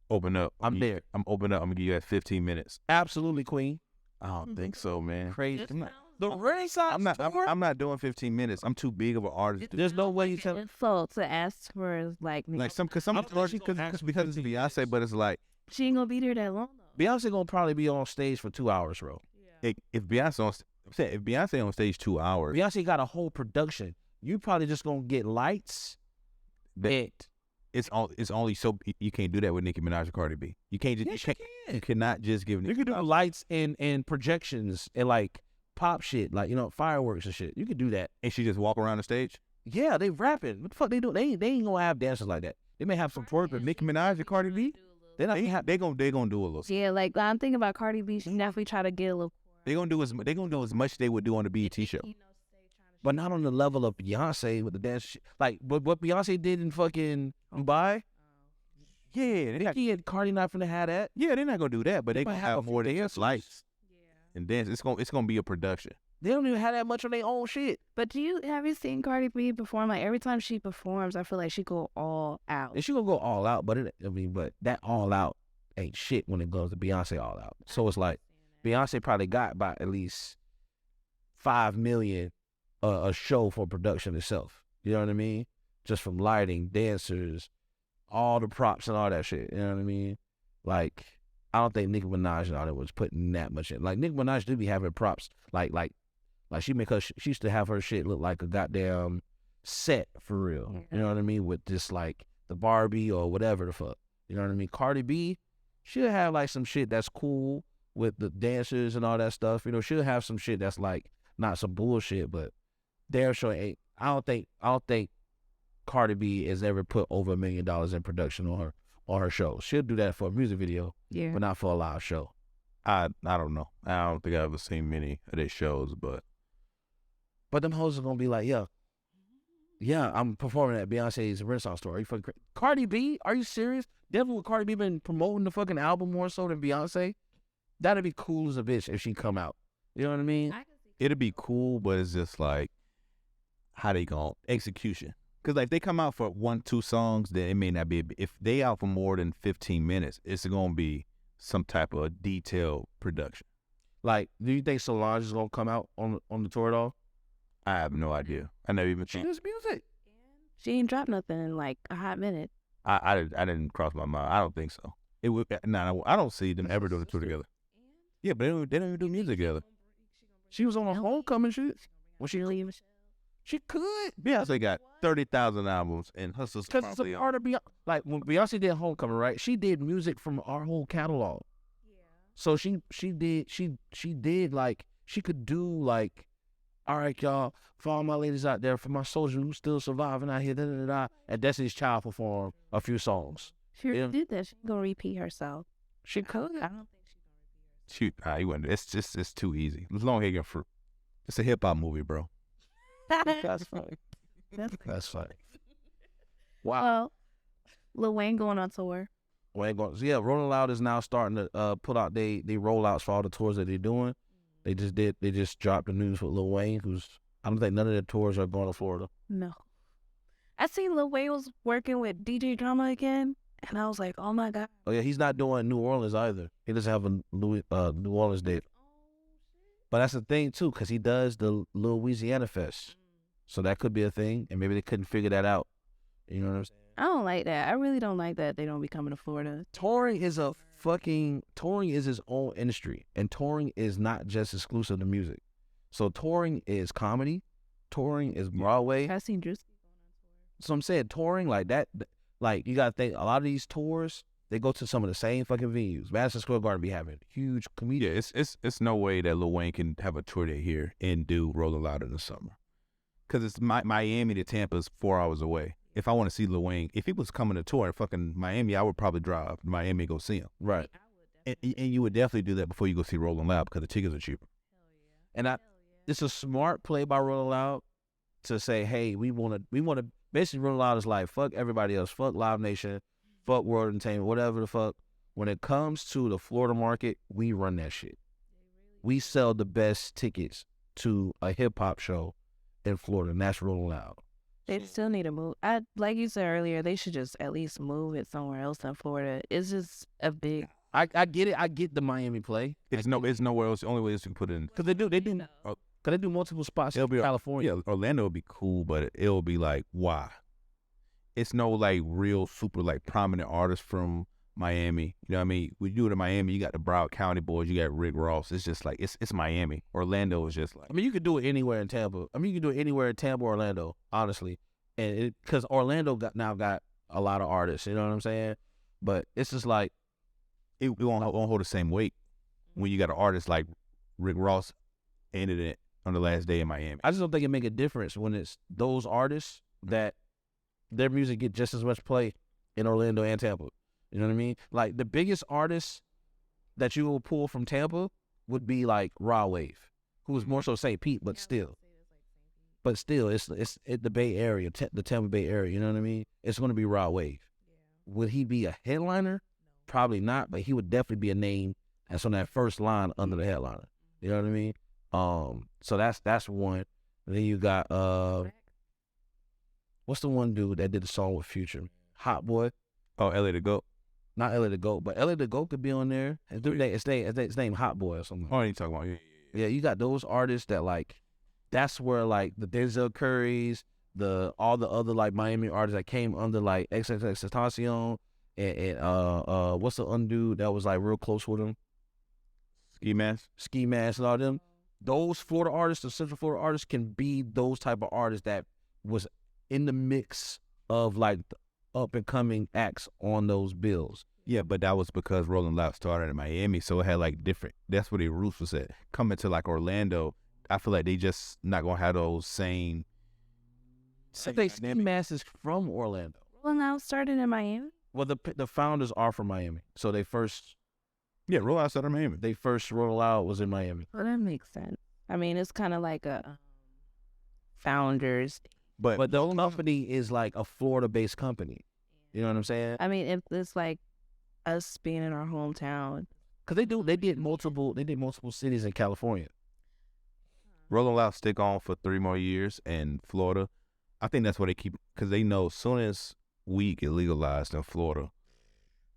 Open up. I'm there. I'm open up. I'm gonna give you that 15 minutes. Absolutely, Queen. I don't think so, man. Crazy. I'm not, The Renaissance tour? I'm not doing 15 minutes. I'm too big of an artist. There's no way you tell. So to ask for is like Like some, cause some I don't think artists, she's gonna cause ask because for it's Beyonce, but it's like she ain't gonna be there that long though. Beyonce gonna probably be on stage for 2 hours, bro. If Beyonce on stage 2 hours, Beyonce got a whole production. You probably just gonna get lights. it's only so you can't do that with Nicki Minaj or Cardi B. You can't just you cannot just give. You can do lights and projections and like pop shit, like fireworks and shit. You can do that. And she just walk around the stage. Yeah, they rapping. What the fuck they do? They ain't gonna have dancers like that. They may have some twerk, but Nicki Minaj and Cardi B, they gonna do a little. Yeah, like I'm thinking about Cardi B. She definitely try to get a little. They gonna do as much as they would do on the BET show. but not on the level of Beyonce with the dance shit. Like what Beyonce did in fucking Dubai. Yeah, Nicki and Cardi not finna have that. Yeah, they're not gonna do that, but they might gonna have have more than just lights and dance. It's gonna be a production. They don't even have that much on their own shit. But have you seen Cardi B perform? Like every time she performs, I feel like she go all out. And she gonna go all out, but but that all out ain't shit when it goes to Beyonce all out. So it's like Beyonce probably got by at least $5 million a show for production itself. You know what I mean? Just from lighting, dancers, all the props and all that shit. You know what I mean? Like I don't think Nicki Minaj and all that was putting that much in. Like Nicki Minaj do be having props like she used to have her shit look like a goddamn set for real. You know what I mean? With just like the Barbie or whatever the fuck. You know what I mean? Cardi B, she'll have like some shit that's cool with the dancers and all that stuff. You know, she'll have some shit that's like not some bullshit, but damn sure ain't. I don't think Cardi B has ever put over $1 million in production on her show. She'll do that for a music video, but not for a live show. I don't know. I don't think I've ever seen many of their shows, but them hoes are gonna be like, yeah, I'm performing at Beyonce's Renaissance tour. Are you fucking crazy? Cardi B? Are you serious? Definitely with Cardi B been promoting the fucking album more so than Beyonce? That'd be cool as a bitch if she come out. You know what I mean? It'd be cool, but it's just like how they gonna execution. Because like if they come out for 1-2 songs, then it may not be. If they out for more than 15 minutes, it's gonna be some type of detailed production. Like, do you think Solange is gonna come out on the tour at all? I have no idea. I never even. She does music. She ain't dropped nothing in like a hot minute. I didn't cross my mind. I don't think so. It would. I don't see them ever doing a tour together. Yeah, but they don't even do music together. She was on a homecoming shit. When she leave, she could. Beyonce got 30,000 albums, and her sister because it's a part of Beyonce. Like when Beyonce did Homecoming, right? She did music from our whole catalog. Yeah. So she did like she could do like, all right, y'all, for all my ladies out there, for my soldiers who still surviving out here, and Destiny's Child performed a few songs. She did that. She's gonna repeat herself. She could. I don't think she's gonna repeat herself. Shoot, you wouldn't. It's too easy. It's long hanging fruit. It's a hip hop movie, bro. That's funny. That's funny. Wow. Well, Lil Wayne going on tour. Rolling Loud is now starting to put out they rollouts for all the tours that they're doing. They just dropped the news with Lil Wayne, I don't think none of their tours are going to Florida. No. I seen Lil Wayne was working with DJ Drama again, and I was like, oh my God. Oh yeah, he's not doing New Orleans either. He doesn't have a New Orleans date. But that's the thing too, because he does the Louisiana Fest. So that could be a thing, and maybe they couldn't figure that out. You know what I'm saying? I don't like that. I really don't like that they don't be coming to Florida. Touring is his own industry, and touring is not just exclusive to music. So touring is comedy, touring is Broadway. I seen Drewski going on tour. So I'm saying touring like that, like you gotta think a lot of these tours, they go to some of the same fucking venues. Madison Square Garden be having huge comedians. Yeah, it's no way that Lil Wayne can have a tour day here and do Rolling Loud in the summer. Because it's Miami to Tampa is 4 hours away. If I want to see Lil Wayne, if he was coming to tour in fucking Miami, I would probably drive to Miami and go see him. Right. And you would definitely do that before you go see Rolling Loud because the tickets are cheaper. And it's a smart play by Rolling Loud to say, hey, we want to basically Rolling Loud is like, fuck everybody else, fuck Live Nation, fuck World Entertainment, whatever the fuck. When it comes to the Florida market, we run that shit. We sell the best tickets to a hip hop show in Florida, and that's Rolling Loud. They still need to move. Like you said earlier, they should just at least move it somewhere else in Florida. It's just a big. I get it. I get the Miami play. It's nowhere else. The only way is to put it in. Because they do multiple spots in California. Yeah, Orlando would be cool, but it'll be like, why? It's no like real super like prominent artists from Miami. You know what I mean? When you do it in Miami, you got the Broward County boys, you got Rick Ross. It's just like it's Miami. Orlando is just like I mean, you could do it anywhere in Tampa. I mean, you can do it anywhere in Tampa, Orlando, honestly, and because Orlando got a lot of artists. You know what I'm saying? But it's just like it won't hold the same weight when you got an artist like Rick Ross ended it on the last day in Miami. I just don't think it make a difference when it's those artists that their music get just as much play in Orlando and Tampa. You know what I mean? Like the biggest artist that you will pull from Tampa would be like Raw Wave, who is more so St. Pete, but still. But still, it's the Bay Area, the Tampa Bay area. You know what I mean? It's going to be Raw Wave. Would he be a headliner? Probably not, but he would definitely be a name that's on that first line under the headliner. You know what I mean? So that's one. And then you got what's the one dude that did the song with Future? Hot Boy. Oh, LA the GOAT. Not LA the GOAT, but LA the GOAT could be on there. It's named Hot Boy or something. Oh, you talking about? Yeah, you got those artists that like. That's where like the Denzel Currys, all the other like Miami artists that came under like XXXTentacion and what's the undude that was like real close with him? Ski Mask and all them. Those Florida artists, the Central Florida artists, can be those type of artists that was in the mix of like the up and coming acts on those bills. Yeah, but that was because Rolling Loud started in Miami, so it had like different. That's where their roots was at. Coming to like Orlando, I feel like they just not gonna have those same. I think Ski Mask is from Orlando. Rolling Loud started in Miami. Well, the founders are from Miami, so they first. Yeah, Roll Out started in Miami. They first Roll Out was in Miami. Well, that makes sense. I mean, it's kind of like a founders. But the company is like a Florida-based company. You know what I'm saying? I mean, if it's like us being in our hometown, because they did multiple cities in California. Rolling Loud stick on for 3 more years in Florida. I think that's what they keep, because they know as soon as weed get legalized in Florida,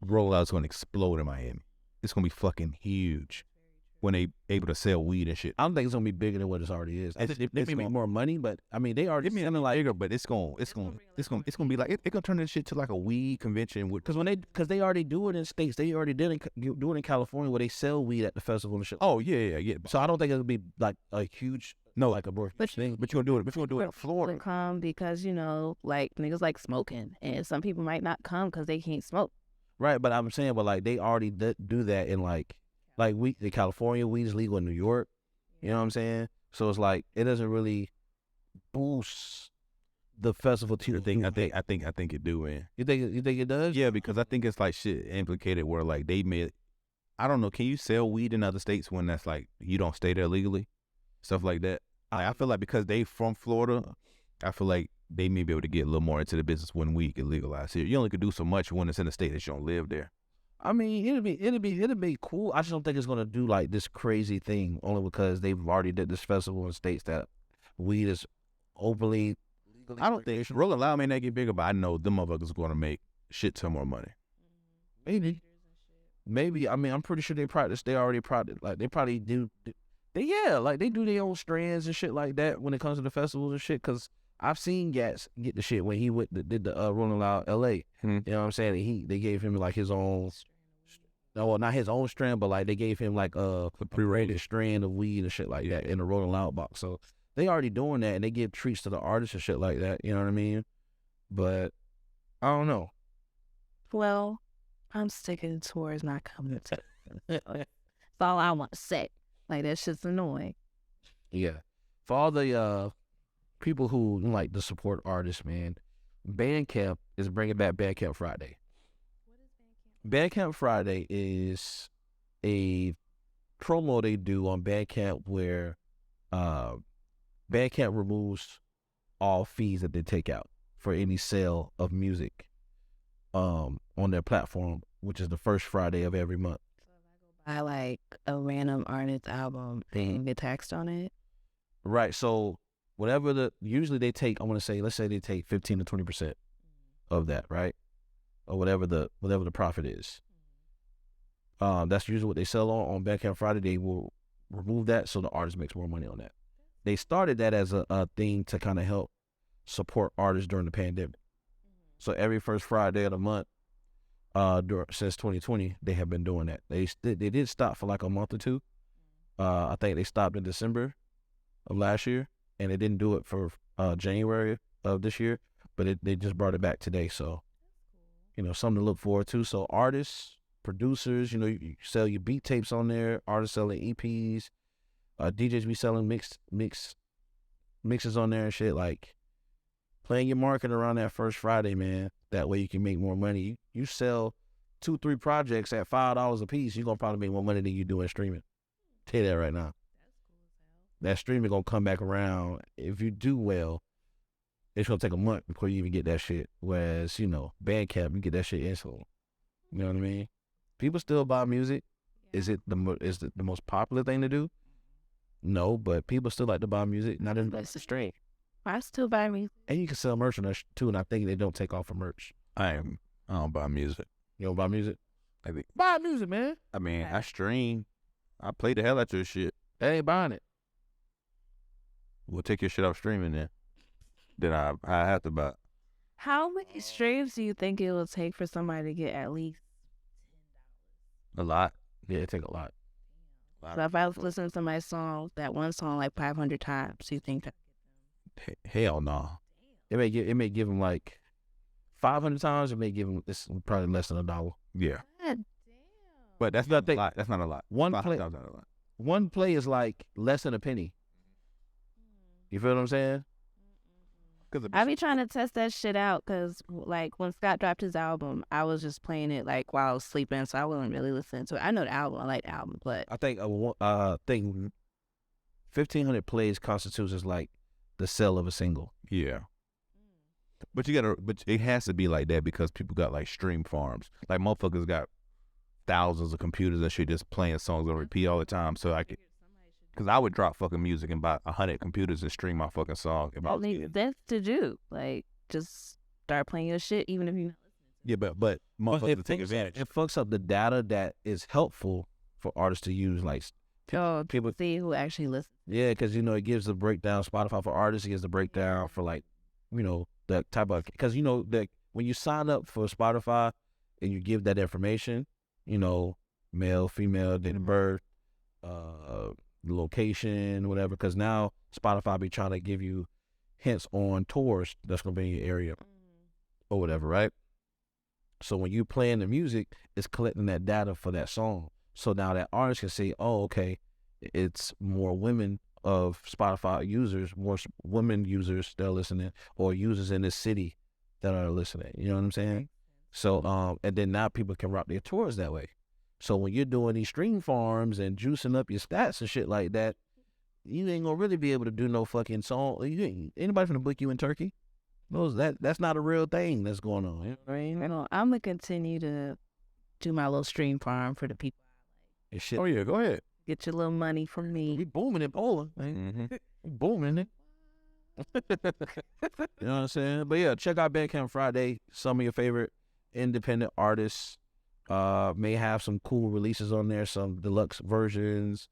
Rolling Loud's going to explode in Miami. It's going to be fucking huge when they able to sell weed and shit. I don't think it's going to be bigger than what it already is. I think they may make more money, but I mean, they already sounding like bigger, but it's going to be like, it's going to turn this shit to like a weed convention. Because they already do it in states. They already do it in California where they sell weed at the festival and shit. Oh, yeah. So I don't think it'll be like a huge, like a thing. But you're going to do it in Florida. Come because, you know, like niggas like smoking, and some people might not come because they can't smoke. Right, but I'm saying, but like they already do that in like in California, weed is legal in New York. You know what I'm saying? So it's like it doesn't really boost the festival to I think it do, man. You think it does? Yeah, because I think it's like shit implicated where like they made. I don't know. Can you sell weed in other states when that's like you don't stay there legally, stuff like that? I feel like because they from Florida, I feel like they may be able to get a little more into the business when weed get legalized here. You only could do so much when it's in a state that you don't live there. I mean, it'll be cool. I just don't think it's gonna do like this crazy thing only because they've already did this festival in states that weed is openly legally. I don't think Rolling Loud may not get bigger, but I know them motherfuckers are gonna make shit ton more money. Maybe. I mean, I'm pretty sure they already practice. Like they probably do. Like they do their own strands and shit like that when it comes to the festivals and shit. Cause I've seen Gats get the shit when he did the Rolling Loud LA. You know what I'm saying? They gave him like his own. No, well, not his own strand, but like they gave him like a pre-rated strand of weed and shit like that in the Rolling Loud box. So they already doing that, and they give treats to the artists and shit like that. You know what I mean? But I don't know. Well, I'm sticking towards not coming to. That's all I want to say. Like that shit's annoying. Yeah, for all the people who like to support artists, man, Bandcamp is bringing back Bandcamp Friday. Bandcamp Friday is a promo they do on Bandcamp where Bandcamp removes all fees that they take out for any sale of music on their platform, which is the first Friday of every month. So if I go buy like a random artist album and get taxed on it? Right, so whatever usually they take, I want to say, let's say they take 15 to 20% of that, right? Or whatever the profit is. That's usually what they sell on Bandcamp Friday. They will remove that so the artist makes more money on that. They started that as a thing to kind of help support artists during the pandemic. So every first Friday of the month, Since 2020, they have been doing that. They did stop for like a month or two. I think they stopped in December of last year, and they didn't do it for January of this year, but they just brought it back today. So, something to look forward to. So artists, producers, you sell your beat tapes on there. Artists selling EPs. DJs be selling mixes on there and shit. Like, playing your market around that first Friday, man. That way you can make more money. You sell 2-3 projects at $5 a piece, you're gonna probably make more money than you do in streaming. Tell you that right now. That streaming gonna come back around. If you do well, it's gonna take a month before you even get that shit. Whereas, Bandcamp, you get that shit instantly. You know what I mean? People still buy music. Is it the most popular thing to do? No, but people still like to buy music. Not in That's the stream. I still buy music. And you can sell merch on that too, and I think they don't take off for merch. I don't buy music. You don't buy music? I think, Buy music, man. I mean, I stream. I play the hell out your shit. They ain't buying it. We'll take your shit off streaming then. Then I have to buy it. How many streams do you think it will take for somebody to get at least A lot. Yeah, it take a lot. So if I was listening to my song, that one song, like 500 times, do you think that? Hell no. It may give them like 500 times. It may give them probably less than $1. Yeah. God damn. But that's not a lot. That's not a lot. One 500 play, times not a lot. one play is like less than a penny. You feel what I'm saying? I be trying to test that shit out because, like, when Scott dropped his album, I was just playing it like while I was sleeping, so I wasn't really listening to it. I know the album, I like the album, but I think 1,500 plays constitutes as like the sale of a single. Yeah. But it has to be like that because people got like stream farms. Like motherfuckers got thousands of computers that shit just playing songs on repeat all the time. So because I would drop fucking music and buy 100 computers and stream my fucking song. If I was kidding. that's to do. Like, just start playing your shit, even if you're not listening. Yeah, but motherfuckers take advantage. It fucks up the data that is helpful for artists to use. Like, People see who actually listens. yeah, because it gives the breakdown. Spotify for artists, it gives the breakdown for like, the type of, because that when you sign up for Spotify and you give that information, male, female, date of birth, location, whatever. Because now Spotify be trying to give you hints on tours that's gonna be in your area or whatever, right? So when you playing the music, it's collecting that data for that song. So now that artist can say, oh, okay, it's more women of Spotify users, more women users that are listening, or users in this city that are listening. You know what I'm saying? So, and then now people can rock their tours that way. So when you're doing these stream farms and juicing up your stats and shit like that, you ain't gonna really be able to do no fucking song. Anybody finna book you in Turkey? That's not a real thing that's going on. You know what I mean? I'm gonna continue to do my little stream farm for the people. And shit. Oh yeah, go ahead. Get your little money from We me. booming in Poland. Mm-hmm. We booming it. You know what I'm saying? But yeah, check out Bandcamp Friday. Some of your favorite independent artists may have some cool releases on there, some deluxe versions,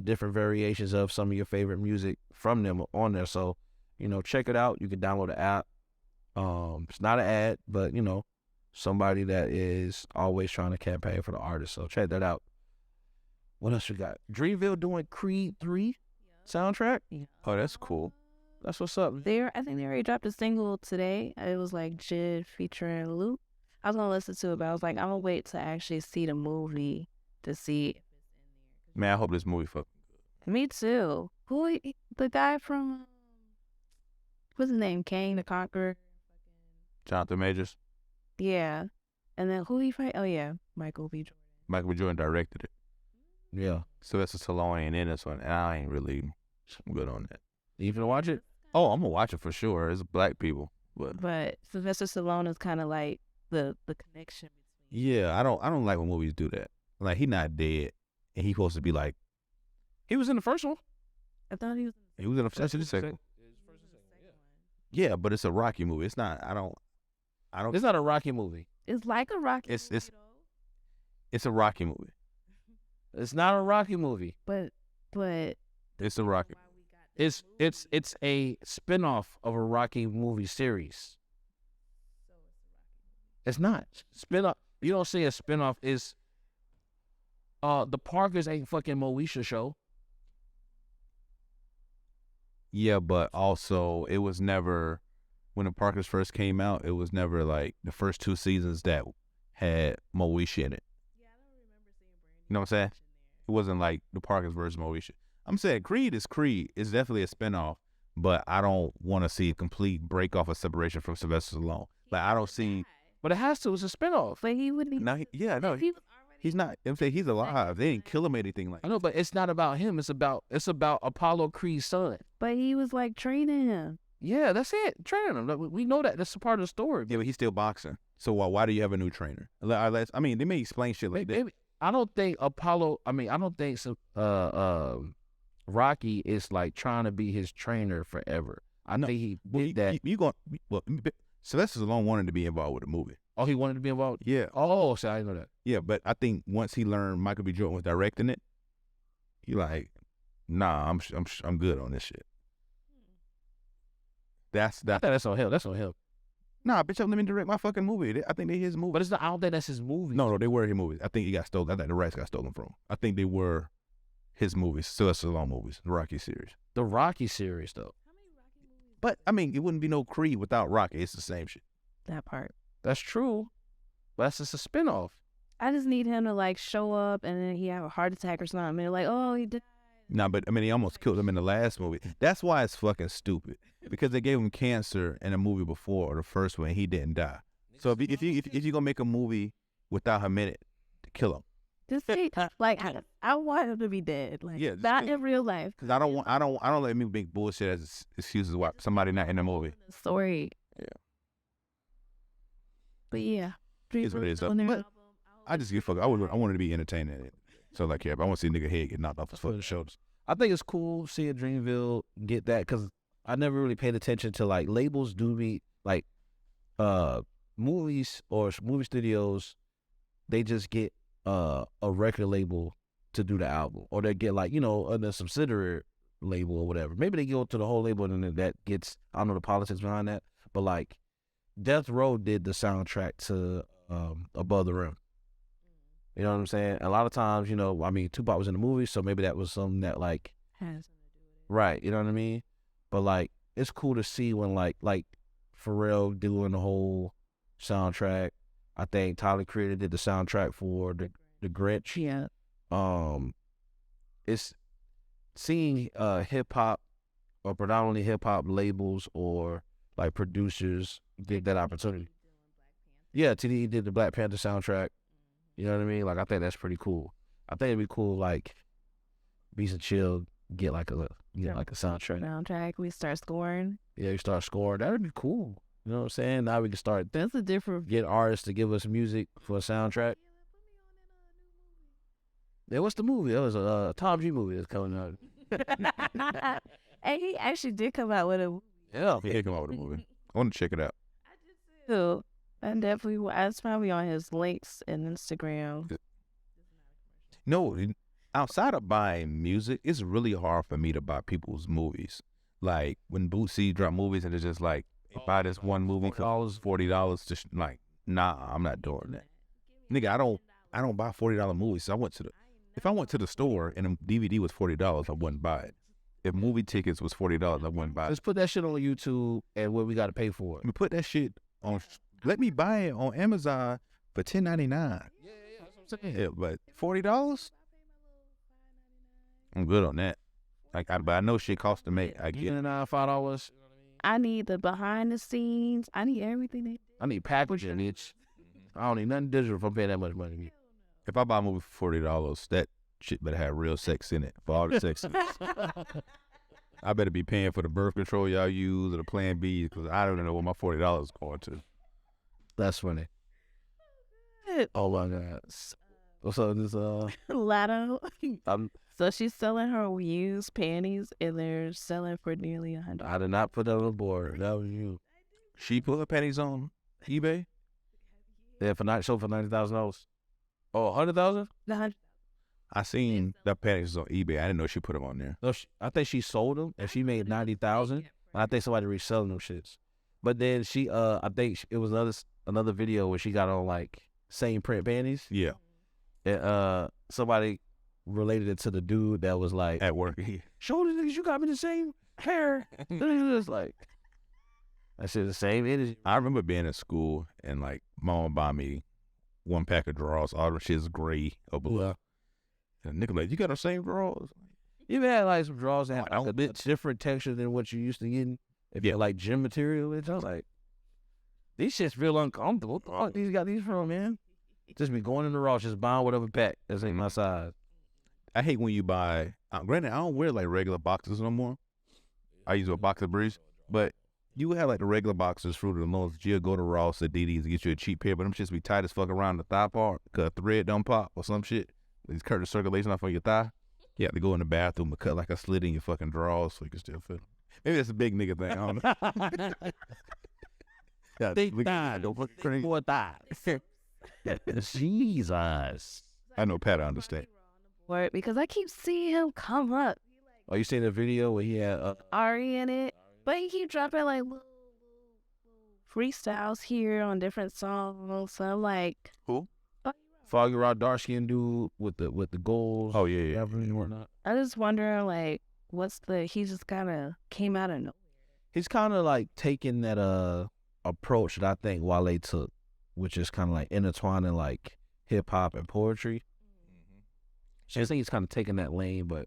different variations of some of your favorite music from them on there. So, check it out. You can download the app. It's not an ad, but somebody that is always trying to campaign for the artist. So check that out. What else we got? Dreamville doing Creed 3 soundtrack. Oh, that's cool. That's what's up. I think they already dropped a single today. It was like Jid featuring Luke. I was gonna listen to it, but I was like, I'm gonna wait to actually see the movie to see. Man, I hope this movie fuck. Me too. The guy from what's his name? Kane the Conqueror. Jonathan Majors. Yeah, and then who he fight? Oh yeah, Michael B. Jordan. Michael B. Jordan directed it. Yeah. Sylvester Stallone ain't in this one, and I ain't really good on that. You finna watch it? Oh, I'm gonna watch it for sure. It's black people, But Sylvester Stallone is kind of like the connection between. yeah, I don't like when movies do that. Like he not dead, and he supposed to be like He was in the first one. I thought he was. he was in the first and the second. Yeah, but it's a Rocky movie. It's not. I don't. It's not a Rocky movie. It's like a Rocky. It's- movie, it's- though. It's a Rocky movie. It's not a Rocky movie. But It's a Rocky. It's a spinoff of a Rocky movie series. It's not spinoff. You don't say a spinoff is the Parkers ain't fucking Moesha show. Yeah, but also it was never when the Parkers first came out. It was never like the first 2 seasons that had Moesha in it. You know what I'm saying? It wasn't like the Parkers versus Moesha. I'm saying Creed is Creed. It's definitely a spinoff, but I don't want to see a complete break off of separation from Sylvester Stallone. Like I don't see. But it has to. It's a spinoff. But he wouldn't even. No, he's not. I'm saying he's alive. They didn't kill him or anything like. I know, but it's not about him. It's about Apollo Creed's son. But he was like training him. Yeah, that's it. Training him. Like, we know that. That's a part of the story. Yeah, but he's still boxing. So why do you have a new trainer? I mean, they may explain shit like that. Maybe, I don't think Rocky is like trying to be his trainer forever. I know he did that. Sylvester Stallone wanted to be involved with the movie. Oh, he wanted to be involved? Yeah. Oh, so I didn't know that. Yeah, but I think once he learned Michael B. Jordan was directing it, he like, nah, I'm good on this shit. I think that's on him. That's on him. Nah, bitch, let me direct my fucking movie. I think they his movie. But it's not. I don't think that's his movie. No, they were his movies. I think he got stolen. I think the rights got stolen from him. I think they were his movies, Sylvester Stallone movies, the Rocky series. The Rocky series, though. But I mean, it wouldn't be no Creed without Rocky. It's the same shit. That part. That's true. But that's just a spinoff. I just need him to like show up and then he have a heart attack or something. And they're like, oh, he died. Nah, but I mean, he almost killed him in the last movie. That's why it's fucking stupid. Because they gave him cancer in a movie before, or the first one, and he didn't die. So if you're gonna make a movie without him in it, to kill him. Just say, like, I want him to be dead. Like, Yeah, not in real life. Because I don't let me make bullshit as excuses why somebody not in the movie. Story. Yeah. But yeah. It's what it is. But I just give a fuck. I wanted to be entertained in it. So like, yeah, but I want to see a nigga head get knocked off his fucking shoulders. I think it's cool seeing Dreamville get that because I never really paid attention to like labels do me like movies or movie studios. They just get a record label to do the album, or they get like a subsidiary label or whatever. Maybe they go to the whole label and then that gets, I don't know the politics behind that, but like Death Row did the soundtrack to Above the Rim. You know what I'm saying? A lot of times, Tupac was in the movie, so maybe that was something that like has right. You know what I mean? But like, it's cool to see when like Pharrell doing the whole soundtrack. I think Tyler Creator did the soundtrack for the Grinch. Yeah. It's seeing hip hop or predominantly hip hop labels or like producers get that opportunity. Yeah, TDE did the Black Panther soundtrack. You know what I mean? Like, I think that's pretty cool. I think it'd be cool, like, beatsnchill get like a soundtrack. Soundtrack. We start scoring. Yeah, you start scoring. That'd be cool. You know what I'm saying? Now we can start That's a different. get artists to give us music for a soundtrack. Yeah, what's the movie? That was a Tom G movie that's coming out. And he actually did come out with a. Yeah. He did come out with a movie. I want to check it out. Too. And definitely, it's probably on his links and Instagram. No, outside of buying music, it's really hard for me to buy people's movies. Like when Bootsy drop movies and it's just like, buy this one movie for $40. Just like, nah, I'm not doing that. Nigga, I don't buy $40 movies. So if I went to the store and a DVD was $40, I wouldn't buy it. If movie tickets was $40, I wouldn't buy it. Let's put that shit on YouTube and what we got to pay for it. I mean, put that shit on. Let me buy it on Amazon for $10.99. Yeah, that's what I'm saying. Yeah, but $40, I'm good on that. But I know shit costs to make. I get it. $5. I need the behind the scenes. I need everything. I need packaging, bitch. I don't need nothing digital if I'm paying that much money. If I buy a movie for $40, that shit better have real sex in it. For all the sex in it. I better be paying for the birth control y'all use or the Plan B because I don't know what my $40 is going to. That's funny. Oh my God. So this Lotto. So she's selling her used panties and they're selling for nearly $100. I did not put that on the board. That was you. She put her panties on eBay? Yeah, for $90,000. Oh, $100,000? The 100. I seen the panties on eBay. I didn't know she put them on there. No, I think she sold them and she made $90,000. And I think somebody reselling them shits. But then she, I think it was another video where she got on like same print panties. Yeah, And somebody related it to the dude that was like, at work. show the niggas you got me the same hair. It's like, that shit the same energy. I remember being in school and like my mom bought me 1 pack of drawers. All the shit's gray or blue. Yeah. And nigga like, you got the same drawers? You ever had like some drawers that Oh, have I like, a don't- bit different texture than what you used to getting? If Yeah. you're like gym material, it's just like, these shit's real uncomfortable. What the fuck these got these from, man? Just be going in the Ross, just buying whatever pack. This ain't my size. I hate when you buy. Granted, I don't wear like regular boxes no more. I use a boxer briefs, but you would have like the regular boxers, Fruit of the Loom. You'll go to Ross or Diddy's and get you a cheap pair, but them shits be tight as fuck around the thigh part because a thread don't pop or some shit. These cut the circulation off on your thigh. You have to go in the bathroom and cut like a slit in your fucking drawers so you can still fit them. Maybe that's a big nigga thing. I don't know. Yeah, Big look- thigh, don't fucking crazy. More thighs. Jesus. I know Pat, I understand. Word, because I keep seeing him come up. Oh, you seen the video where he had Ari in it, but he keep dropping like little freestyles here on different songs. So I'm like, Who? Foggy Rod dark skinned dude with the goals? Oh yeah, yeah. and whatnot. I just wondering like, he just kind of came out of nowhere. He's kind of like taking that approach that I think Wale took, which is kind of like intertwining like hip hop and poetry. So I think he's kind of taking that lane, but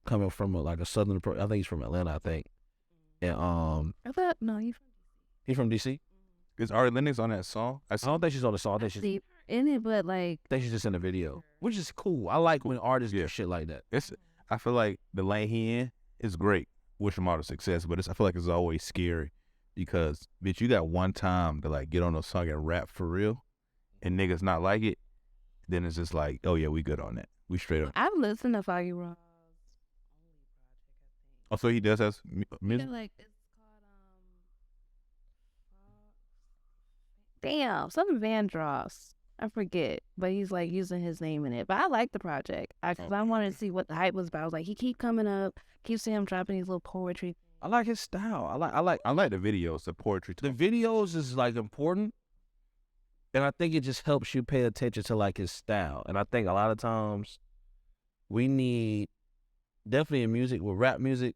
coming from like a southern approach. I think he's from Atlanta, I think. And I thought, no, he's from DC. Is Ari Lennox on that song? I don't think she's on the song. I think she's, see her in it, but like, she's just in the video, which is cool. I like when artists Yeah. do shit like that. I feel like the lane he in is great. Wish him all the success, but I feel like it's always scary because bitch, you got one time to like get on a song and rap for real, and niggas not like it. Then it's just like, oh yeah, we good on that. We straight up. I've listened to Foggy Raw's Oh, so he does have music. like it's called damn, something Vandross. I forget, but he's like using his name in it. But I like the project because I wanted to see what the hype was about. I was like, he keep coming up, keep seeing him dropping these little poetry. I like his style. I I like the videos, the poetry. the videos is like important, and I think it just helps you pay attention to like his style. And I think a lot of times we need, definitely in music, with rap music,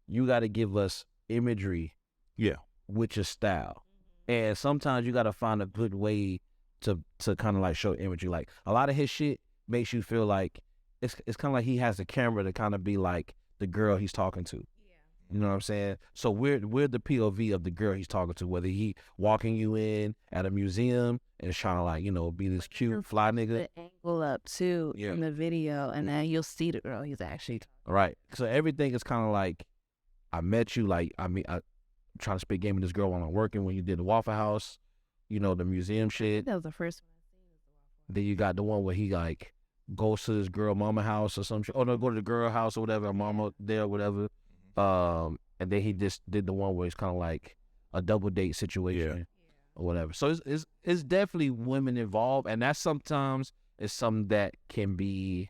you got to give us imagery, Yeah. with your style, and sometimes you got to find a good way to kind of like show imagery. Like a lot of his shit makes you feel like it's kind of like he has the camera to kind of be like the girl he's talking to. You know what I'm saying? So we're the POV of the girl he's talking to, whether he walking you in at a museum and trying to like, you know, be this cute fly nigga. The angle up too Yeah. in the video, and then you'll see the girl he's actually. Right. So everything is kind of like, I met you, like, I trying to spit game with this girl while I'm working when you did the Waffle House, you know, the museum shit. That was the first one I seen. Then you got the one where he like goes to his girl mama house or some shit. Oh no, go to the girl house or whatever, mama there or whatever. And then he just did the one where it's kind of like a double date situation or whatever. So it's definitely women involved, and that sometimes is something that can be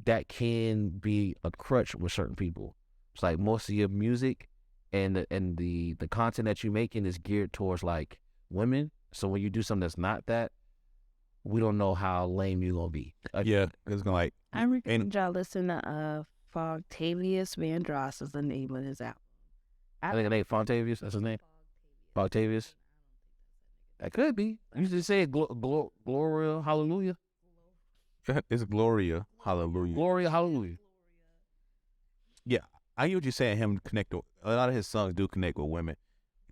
a crutch with certain people. It's like most of your music and the content that you're making is geared towards like women. So when you do something that's not that, we don't know how lame you're gonna be. Yeah, it's gonna like. I recommend y'all listen to Fogtavius Vandross is the name of his album. I think it ain't Fontavious. That's his name. Fogtavious. That could be. You just say Gloria Hallelujah. It's Gloria, hallelujah. Gloria Hallelujah. I get what you're saying. Him connect. A lot of his songs do connect with women.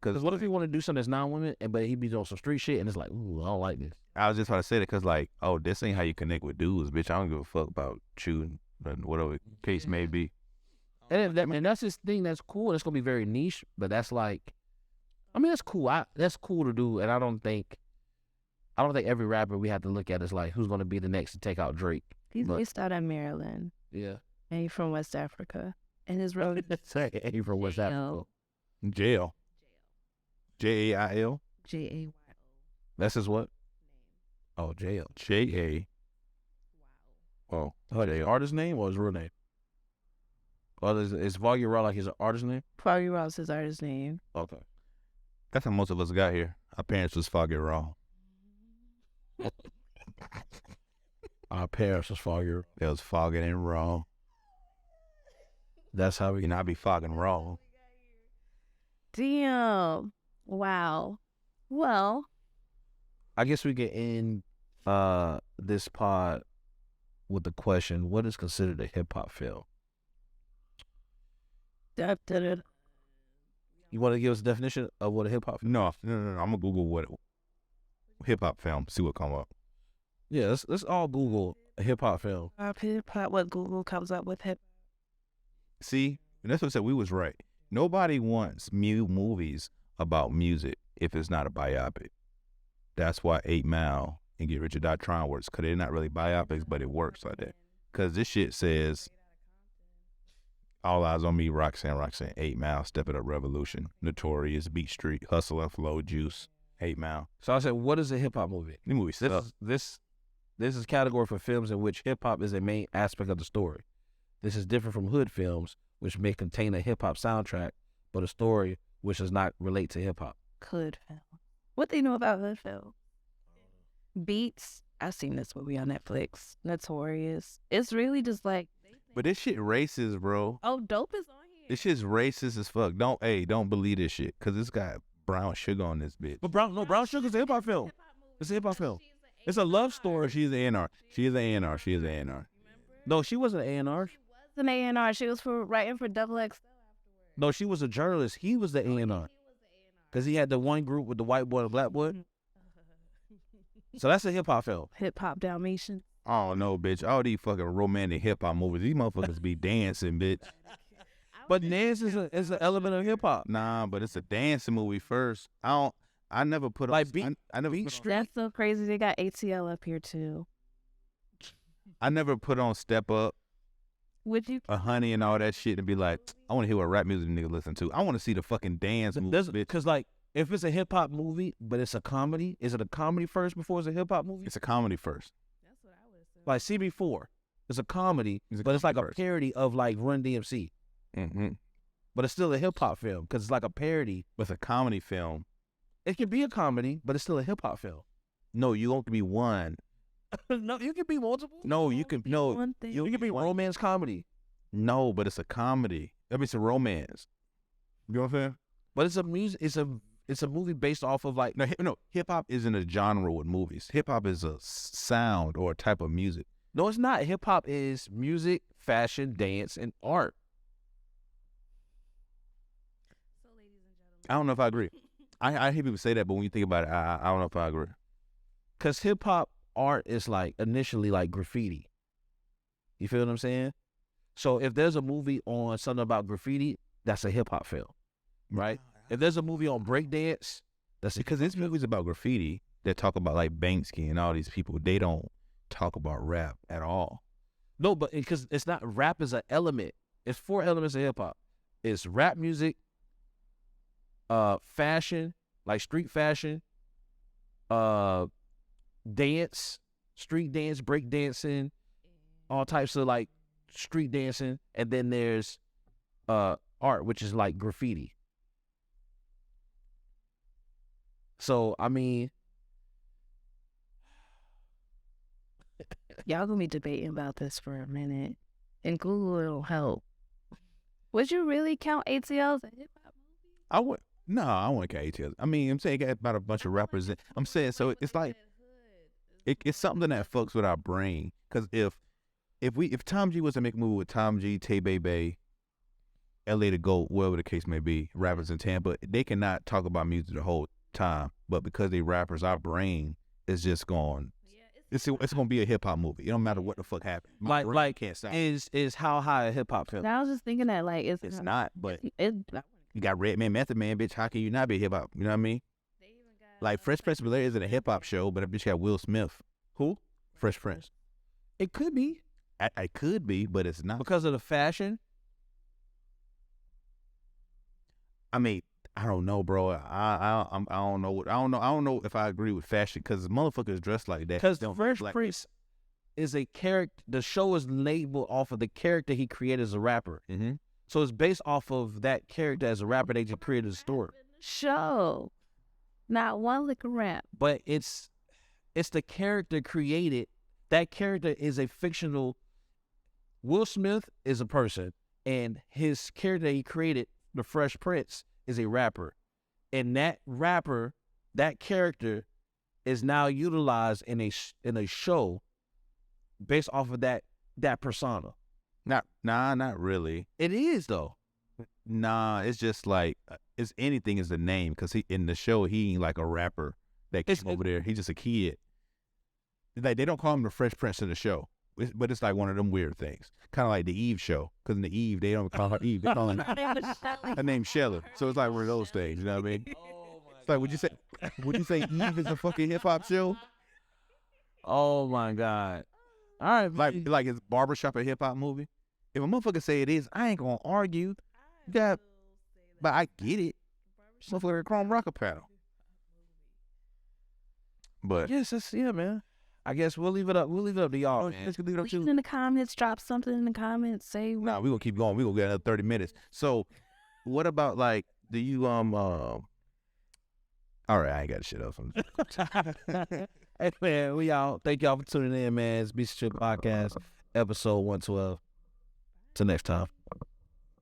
Because what if he want to do something that's non-women, but he be doing some street shit, and it's like, ooh, I don't like this. I was just trying to say that because, like, oh, this ain't how you connect with dudes, bitch. I don't give a fuck about you and whatever case may be. And that's his thing. That's cool. That's gonna be very niche, but that's like, I mean, that's cool. That's cool to do, and I don't think every rapper we have to look at is like who's gonna be the next to take out Drake. He's But- based out of Maryland, Yeah. and he's from West Africa. And his road Say, hey, for what's that? Jail. Jail. Jail. Jayo. That's his what? Oh, jail. J-A. Oh, His jail. artist name or his real name? Or is Foggy Raw like his artist name? Foggy Raw's his artist name. Okay. That's how most of us got here. Our parents was Foggy Raw. Our parents was foggy. It was fogging and raw. That's how we. You know, I be fogging raw. Damn. Wow. Well, I guess we can end this pod with the question: what is considered a hip hop film? You want to give us a definition of what a hip hop film? No. I'm gonna Google what hip hop film. See what come up. Yeah, let's all Google a hip hop film. hip hop, what Google comes up with hip. See, and that's what I said. We was right. Nobody wants movies about music if it's not a biopic. That's why 8 Mile and Get Rich or Die Trying works, because they're not really biopics, but it works like that. Because this shit says, All Eyes on Me, Roxanne, 8 Mile, Step It Up Revolution, Notorious, Beat Street, Hustle and Flow, Juice, 8 Mile. So I said, what is a hip hop movie? The movie suck. This is category for films in which hip hop is a main aspect of the story. This is different from hood films, which may contain a hip hop soundtrack, but a story which does not relate to hip hop. Hood film. What they know about hood film? Beats. I've seen this movie on Netflix. Notorious. It's really just like. But this shit racist, bro. Oh, Dope is on here. This shit's racist as fuck. Don't believe this shit, because it's got brown sugar on this bitch. But Brown Sugar's a hip hop film. It's a hip hop film. It's a love story. She's an A&R. She's an A&R. No, she wasn't an A&R. She was an A&R. She was writing for Double X. No, she was a journalist. He was the A&R. Because he had the one group with the white boy and the black boy. So that's a hip hop film. Hip hop Dalmatian. Oh no, bitch. All these fucking romantic hip hop movies, these motherfuckers be dancing, bitch. But dance is an element of hip hop. Nah, but it's a dancing movie first. I never put on Like Beat Street. That's so crazy. They got ATL up here too. I never put on Step Up, Would you? a Honey and all that shit and be like, I want to hear what rap music nigga listen to. I want to see the fucking dance movie, bitch. Because like, if it's a hip hop movie, but it's a comedy, is it a comedy first before it's a hip hop movie? It's a comedy first. That's what I would assume. Like CB4, it's a comedy, but it's like a parody of like Run DMC. Mm-hmm. But it's still a hip hop film because it's like a parody. With a comedy film. It can be a comedy, but it's still a hip hop film. No, you won't be one. No, you can be multiple. No, you can One thing. You can be romance comedy, No, but it's a comedy. I mean, it's a romance. You know what I'm saying? but it's a music. It's a movie based off of like No, hip hop isn't a genre with movies. Hip hop is a sound or a type of music. no, it's not. Hip hop is music, fashion, dance, and art. So, ladies and gentlemen. I don't know if I agree. I hear people say that, but when you think about it, I don't know if I agree. Cause hip hop art is like initially like graffiti. You feel what I'm saying? So if there's a movie on something about graffiti, that's a hip hop film, right? If there's a movie on breakdance, that's Because this movie's about graffiti that talk about like Banksy and all these people. They don't talk about rap at all. no, but because it's not rap is an element. It's 4 elements of hip hop. It's rap music, fashion, like street fashion, dance, street dance, break dancing, all types of like street dancing, and then there's art, which is like graffiti. So I mean, Y'all gonna be debating about this for a minute, and Google will help. Would you really count ATL as a hip hop movie? I would no, I wouldn't count ATL. I mean, I'm saying it got about a bunch of rappers. I'm saying so it's like it's something that fucks with our brain. Because if Tom G was to make a movie with Tom G, Tay Bay, LA the GOAT, whatever the case may be, rappers in Tampa, they cannot talk about music the whole time. But because they rappers, our brain is just gone. It's gonna be a hip hop movie. It don't matter what the fuck happened. My brain like can't stop. is How High a hip hop film? I was just thinking that like It's not, but It, you got Redman, Method Man, bitch. How can you not be hip hop? You know what I mean? Like Fresh Prince of Bel-Air isn't a hip hop show, but a bitch got Will Smith. Who? Fresh Prince. It could be I could be, but it's not. because of the fashion. I mean, I don't know, bro. I don't know. I don't know if I agree with fashion because motherfuckers dress like that. Because Don't Fresh like- Prince is a character. The show is labeled off of the character he created as a rapper. Mm-hmm. So it's based off of that character as a rapper. They just created a story. show, not one lick of rap. But it's It's the character created. That character is a fictional. Will Smith is a person, and his character he created, the Fresh Prince, is a rapper. And that rapper, that character, is now utilized in a show based off of that persona. Not really. It is though. Nah, it's just like it's anything is the name because he in the show he ain't like a rapper that came over there. He's just a kid. Like they don't call him the Fresh Prince in the show, but it's like one of them weird things, kind of like the Eve show. Because in the Eve they don't call her Eve, they call her name's Sheller. So it's like one of those things. You know what I mean? It's like would you say Eve is a fucking hip hop show? Oh my God! All right, Like it's barbershop a hip hop movie. If a motherfucker say it is, I ain't gonna argue. But I get it. Motherfucker Chrome Rocker Paddle. But yes, man. I guess we'll leave it up. We'll leave it up to y'all, man. let's leave it up Leave to in the comments. Drop something in the comments. Say Nah, we gonna keep going. We gonna get another 30 minutes. So, what about like? Do you All right, I ain't got shit else. Hey man, we out. Thank y'all for tuning in, man. It's beatsnchill Podcast, episode 112. Till next time.